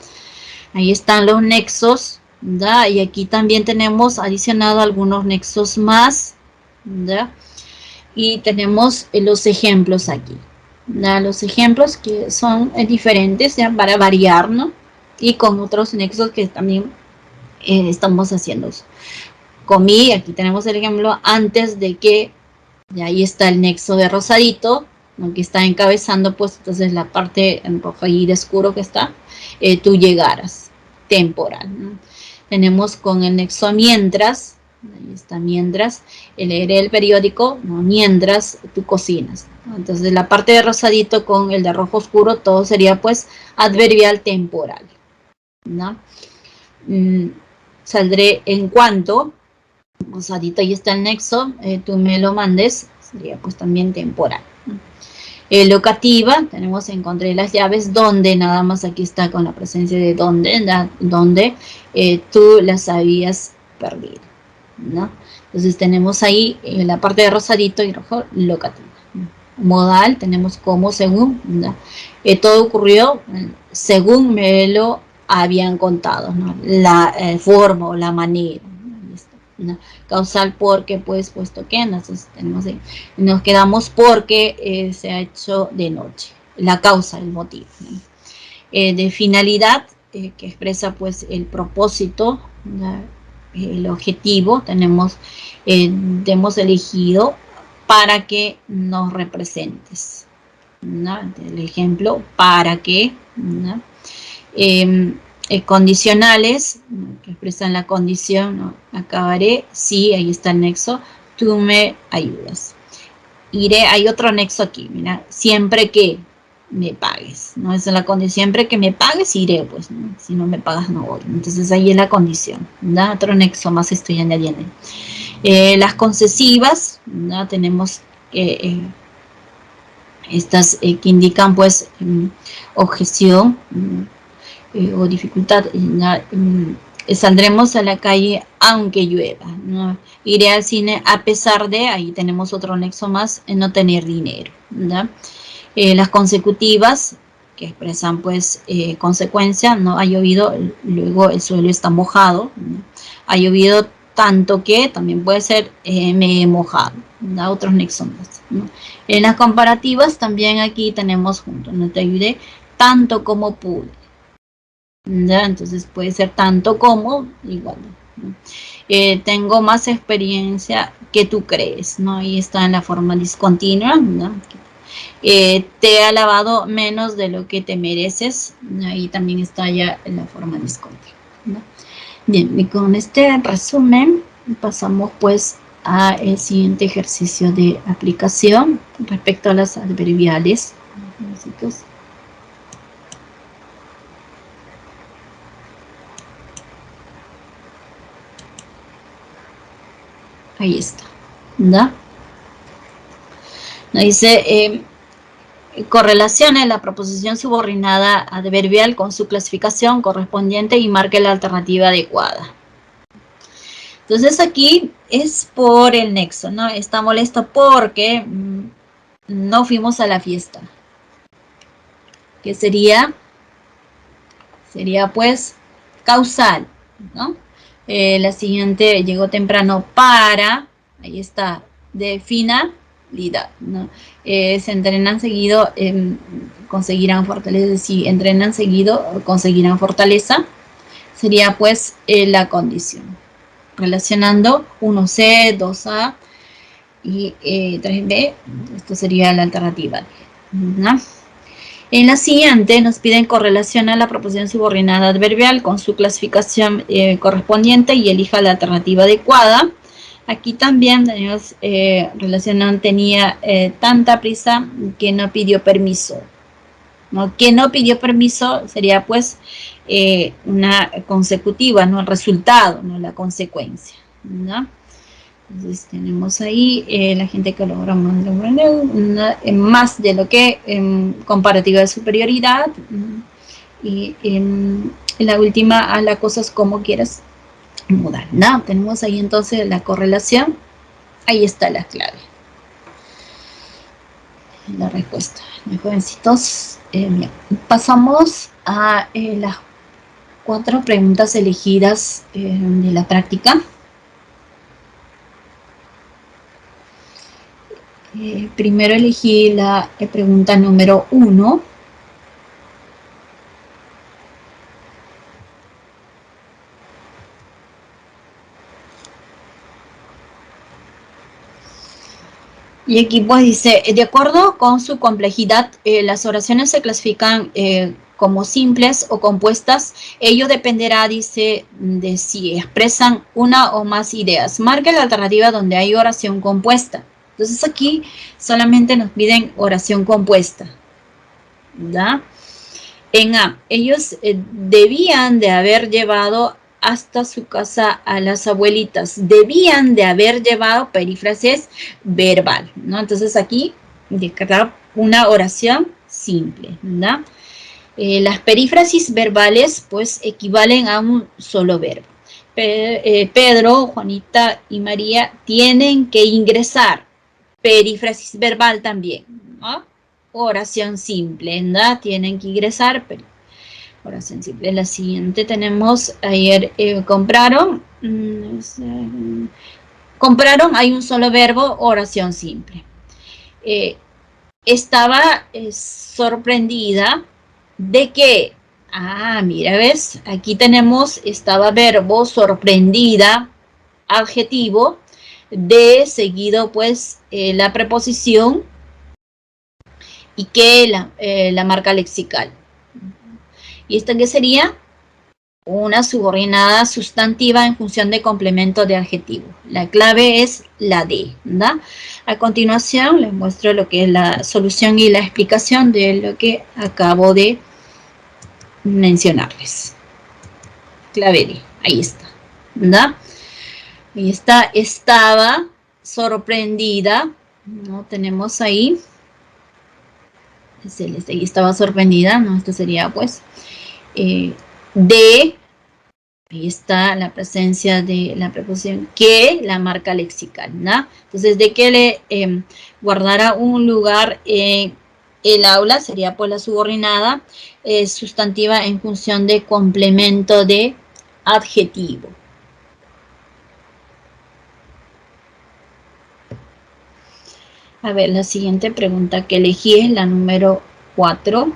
A: Ahí están los nexos, ¿verdad? Y aquí también tenemos adicionado algunos nexos más, ¿verdad? Y tenemos los ejemplos aquí. ¿No? Los ejemplos que son diferentes, ¿ya? Para variar, ¿no? Y con otros nexos que también estamos haciendo. Comí, aquí tenemos el ejemplo, antes de que, y ahí está el nexo de rosadito, ¿no? Que está encabezando, pues entonces la parte en rojo y de oscuro que está, tú llegaras, temporal, ¿no? Tenemos con el nexo mientras, ahí está mientras, leer el periódico, ¿no? Mientras tú cocinas, ¿no? Entonces la parte de rosadito con el de rojo oscuro, todo sería pues adverbial temporal, ¿no? Saldré en cuanto, rosadito, ahí está el nexo, tú me lo mandes, sería pues también temporal, ¿no? Locativa, tenemos encontré las llaves, donde nada más aquí está con la presencia de donde tú las habías perdido, ¿no? Entonces tenemos ahí la parte de rosadito y rojo, locativa. Modal, tenemos como, según, ¿no? Todo ocurrió según me lo habían contado, ¿no? La forma o la manera, ¿no? Causal, porque, pues, puesto que, entonces tenemos ahí, nos quedamos porque se ha hecho de noche, la causa, el motivo, ¿no? De finalidad, que expresa pues el propósito, ¿no? El objetivo, hemos elegido para que nos representes, ¿no? El ejemplo, para que, ¿no? Condicionales, ¿no? Que expresan la condición, ¿no? Acabaré, sí, ahí está el nexo, tú me ayudas. Iré, hay otro nexo aquí, mira, siempre que me pagues, ¿no? Esa es la condición, siempre que me pagues iré, pues, ¿no? Si no me pagas no voy. Entonces ahí es la condición, ¿no? Otro nexo más estoy añadiendo. Las concesivas, ¿no? Tenemos estas que indican pues objeción o dificultad. Saldremos a la calle aunque llueva, ¿no? Iré al cine a pesar de, ahí tenemos otro nexo más, no tener dinero, ¿no? Las consecutivas, que expresan pues consecuencia, ¿no? Ha llovido, luego el suelo está mojado, ¿no? Ha llovido tanto que, también puede ser me he mojado, ¿no? Otros nexos más, ¿no? En las comparativas también aquí tenemos juntos, no te ayudé tanto como pude, ¿ya? Entonces puede ser tanto como igual, ¿no? Tengo más experiencia que tú crees, ¿no? Ahí está en la forma discontinua, ¿no? Te he alabado menos de lo que te mereces, ¿no? Ahí también está ya en la forma discontinua, ¿no? Bien, y con este resumen pasamos pues al siguiente ejercicio de aplicación respecto a las adverbiales. Ahí está, ¿no? Nos dice, correlacione la proposición subordinada adverbial con su clasificación correspondiente y marque la alternativa adecuada.
C: Entonces aquí es por el nexo, ¿no? Está molesto porque no fuimos a la fiesta. ¿Qué sería? Sería pues causal, ¿no? La siguiente, llegó temprano para, ahí está, de finalidad, ¿no? Se entrenan seguido, conseguirán fortaleza. Si entrenan seguido, conseguirán fortaleza. Sería pues la condición. Relacionando 1C, 2A y 3B, esto sería la alternativa, ¿no? En la siguiente nos piden correlación a la proposición subordinada adverbial con su clasificación correspondiente y elija la alternativa adecuada. Aquí también tenemos relacionado, tenía tanta prisa que no pidió permiso, ¿no? Que no pidió permiso sería pues una consecutiva, ¿no? El resultado, no la consecuencia, ¿no? Entonces tenemos ahí la gente que logra más de lo que comparativa de superioridad. Y la última, a las cosas como quieras mudar, ¿no? Tenemos ahí entonces la correlación. Ahí está la clave. La respuesta. Mis jovencitos, bien. Pasamos a las 4 preguntas elegidas de la práctica. Primero elegí la pregunta número 1. Y aquí pues dice, de acuerdo con su complejidad, las oraciones se clasifican como simples o compuestas. Ello dependerá, dice, de si expresan una o más ideas. Marque la alternativa donde hay oración compuesta. Entonces aquí solamente nos piden oración compuesta, ¿verdad? En A, ellos debían de haber llevado hasta su casa a las abuelitas. Debían de haber llevado, perífrasis verbal, ¿no? Entonces aquí, declarar una oración simple, ¿verdad? Las perífrasis verbales, pues, equivalen a un solo verbo. Pedro, Juanita y María tienen que ingresar. Perífrasis verbal también, ¿no? Oración simple, ¿verdad? Tienen que ingresar, pero oración simple. La siguiente tenemos, ayer compraron, compraron, hay un solo verbo, oración simple. Estaba sorprendida de que, mira, ¿ves? Aquí tenemos, estaba verbo, sorprendida, adjetivo, de seguido pues la preposición y que la marca lexical. ¿Y esto qué sería? Una subordinada sustantiva en función de complemento de adjetivo. La clave es la D, ¿verdad? A continuación les muestro lo que es la solución y la explicación de lo que acabo de mencionarles. Clave D, ahí está, ¿verdad? Ahí está, estaba sorprendida, ¿no? Tenemos ahí, ahí estaba sorprendida, ¿no? Esto sería pues de, ahí está la presencia de la preposición que, la marca lexical, ¿no? Entonces, de que le guardara un lugar en el aula, sería por la subordinada sustantiva en función de complemento de adjetivo. A ver, la siguiente pregunta que elegí es la número 4.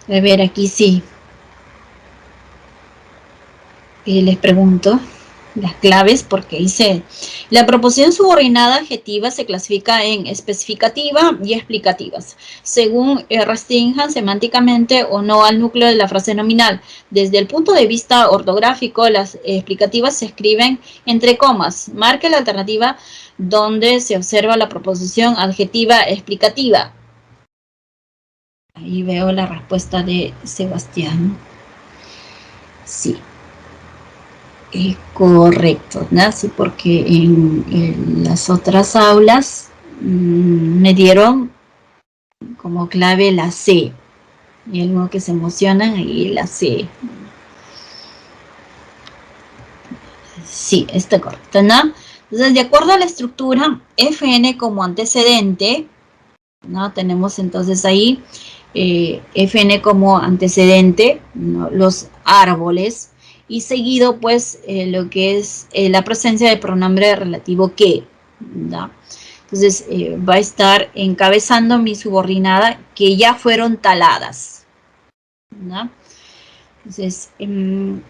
C: A ver, aquí sí. Les pregunto las claves porque dice, la proposición subordinada adjetiva se clasifica en especificativa y explicativas, según restrinjan semánticamente o no al núcleo de la frase nominal. Desde el punto de vista ortográfico, las explicativas se escriben entre comas. Marque la alternativa donde se observa la proposición adjetiva explicativa. Ahí veo la respuesta de Sebastián. Sí. Correcto, ¿no? Sí, porque en las otras aulas me dieron como clave la C. Y algunos que se emocionan ahí la C. Sí, está correcto, ¿no? Entonces, de acuerdo a la estructura, Fn como antecedente, ¿no? Tenemos entonces ahí Fn como antecedente, ¿no? Los árboles, y seguido pues lo que es la presencia del pronombre relativo que, ¿no? Entonces va a estar encabezando mi subordinada que ya fueron taladas, ¿no? Entonces, en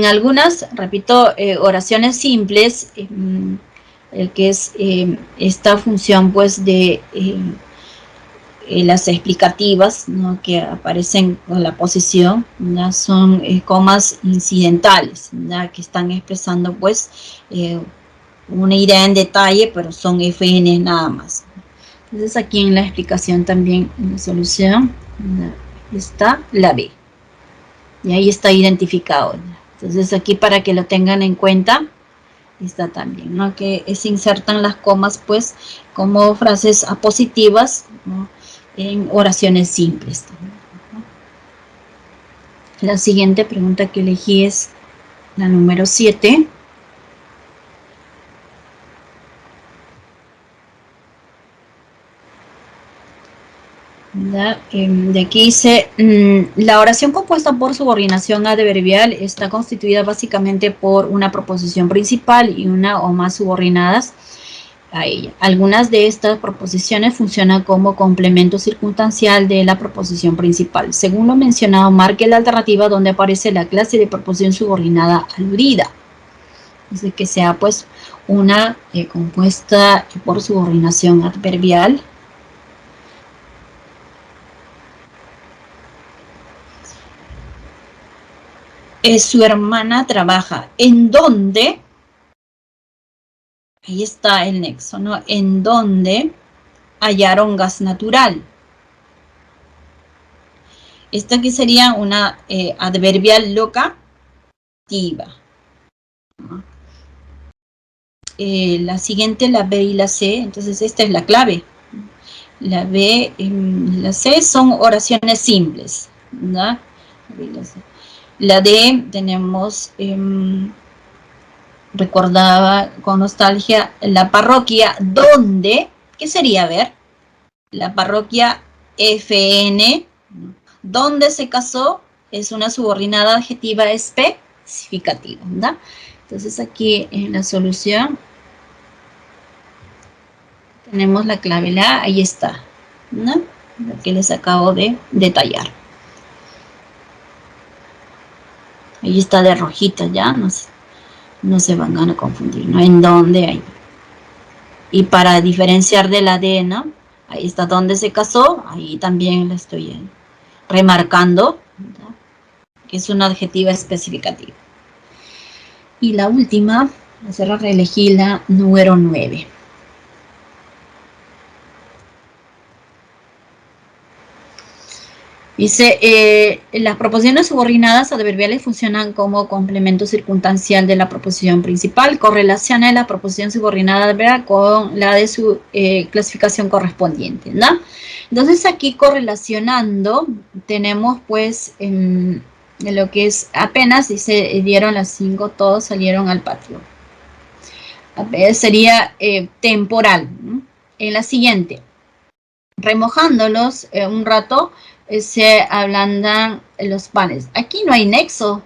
C: algunas, repito, oraciones simples, el que es esta función pues de las explicativas, ¿no? Que aparecen con la posición, ¿no? Son comas incidentales, ¿no? Que están expresando pues una idea en detalle, pero son FN nada más. Entonces aquí en la explicación también, en la solución, ¿no? Está la B. Y ahí está identificado, ¿no? Entonces aquí para que lo tengan en cuenta, está también, ¿no? Que se insertan las comas pues como frases apositivas, ¿no? En oraciones simples. La siguiente pregunta que elegí es la número 7. De aquí dice, la oración compuesta por subordinación adverbial está constituida básicamente por una proposición principal y una o más subordinadas a ella. Algunas de estas proposiciones funcionan como complemento circunstancial de la proposición principal. Según lo mencionado, marque la alternativa donde aparece la clase de proposición subordinada aludida. Dice que sea pues una compuesta por subordinación adverbial. Su hermana trabaja. ¿En dónde? Ahí está el nexo, ¿no? En donde hallaron gas natural. Esta aquí sería una adverbial locativa. La siguiente, la B y la C, entonces esta es la clave. La B y la C son oraciones simples, ¿no? La D tenemos, recordaba con nostalgia, la parroquia donde, ¿qué sería? A ver, la parroquia FN, donde se casó, es una subordinada adjetiva especificativa, ¿no? Entonces aquí en la solución tenemos la clave, la A, ahí está, ¿no? Lo que les acabo de detallar. Ahí está de rojita ya, no se van a confundir, ¿no? En dónde hay. Y para diferenciar de la D, ¿no? Ahí está donde se casó, ahí también la estoy remarcando, ¿no? Que es una adjetiva especificativa. Y la última, elegí la número 9. Dice, las proposiciones subordinadas adverbiales funcionan como complemento circunstancial de la proposición principal, correlaciona la proposición subordinada adverbial con la de su clasificación correspondiente, ¿no? Entonces aquí correlacionando tenemos pues lo que es apenas, dice, dieron las 5, todos salieron al patio. Sería temporal, ¿no? En la siguiente, remojándolos un rato, se ablandan los panes. Aquí no hay nexo,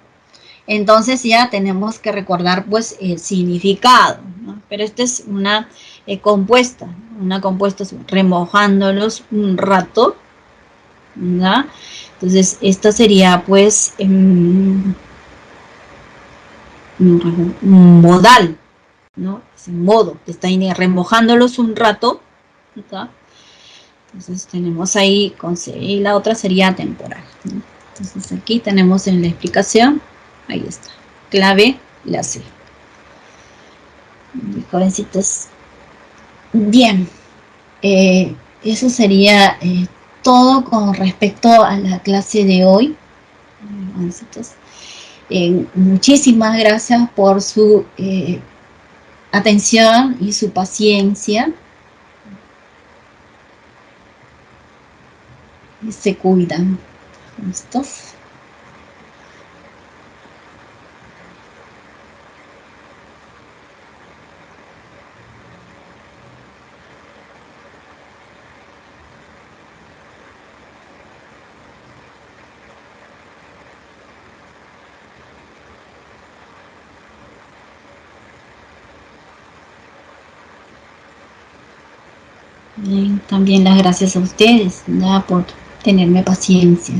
C: entonces ya tenemos que recordar pues el significado, ¿no? Pero esta es una compuesta, remojándolos un rato, ¿no? Entonces esta sería pues modal, ¿no? Es un modo, está ahí remojándolos un rato, ¿no? Entonces tenemos ahí con C y la otra sería temporal, ¿no? Entonces aquí tenemos en la explicación, ahí está, clave la C. Jovencitos, bien, eso sería todo con respecto a la clase de hoy. Entonces, muchísimas gracias por su atención y su paciencia. Y se cuidan. ¿Listos? Bien, también las gracias a ustedes, ¿verdad? Por tenerme paciencia.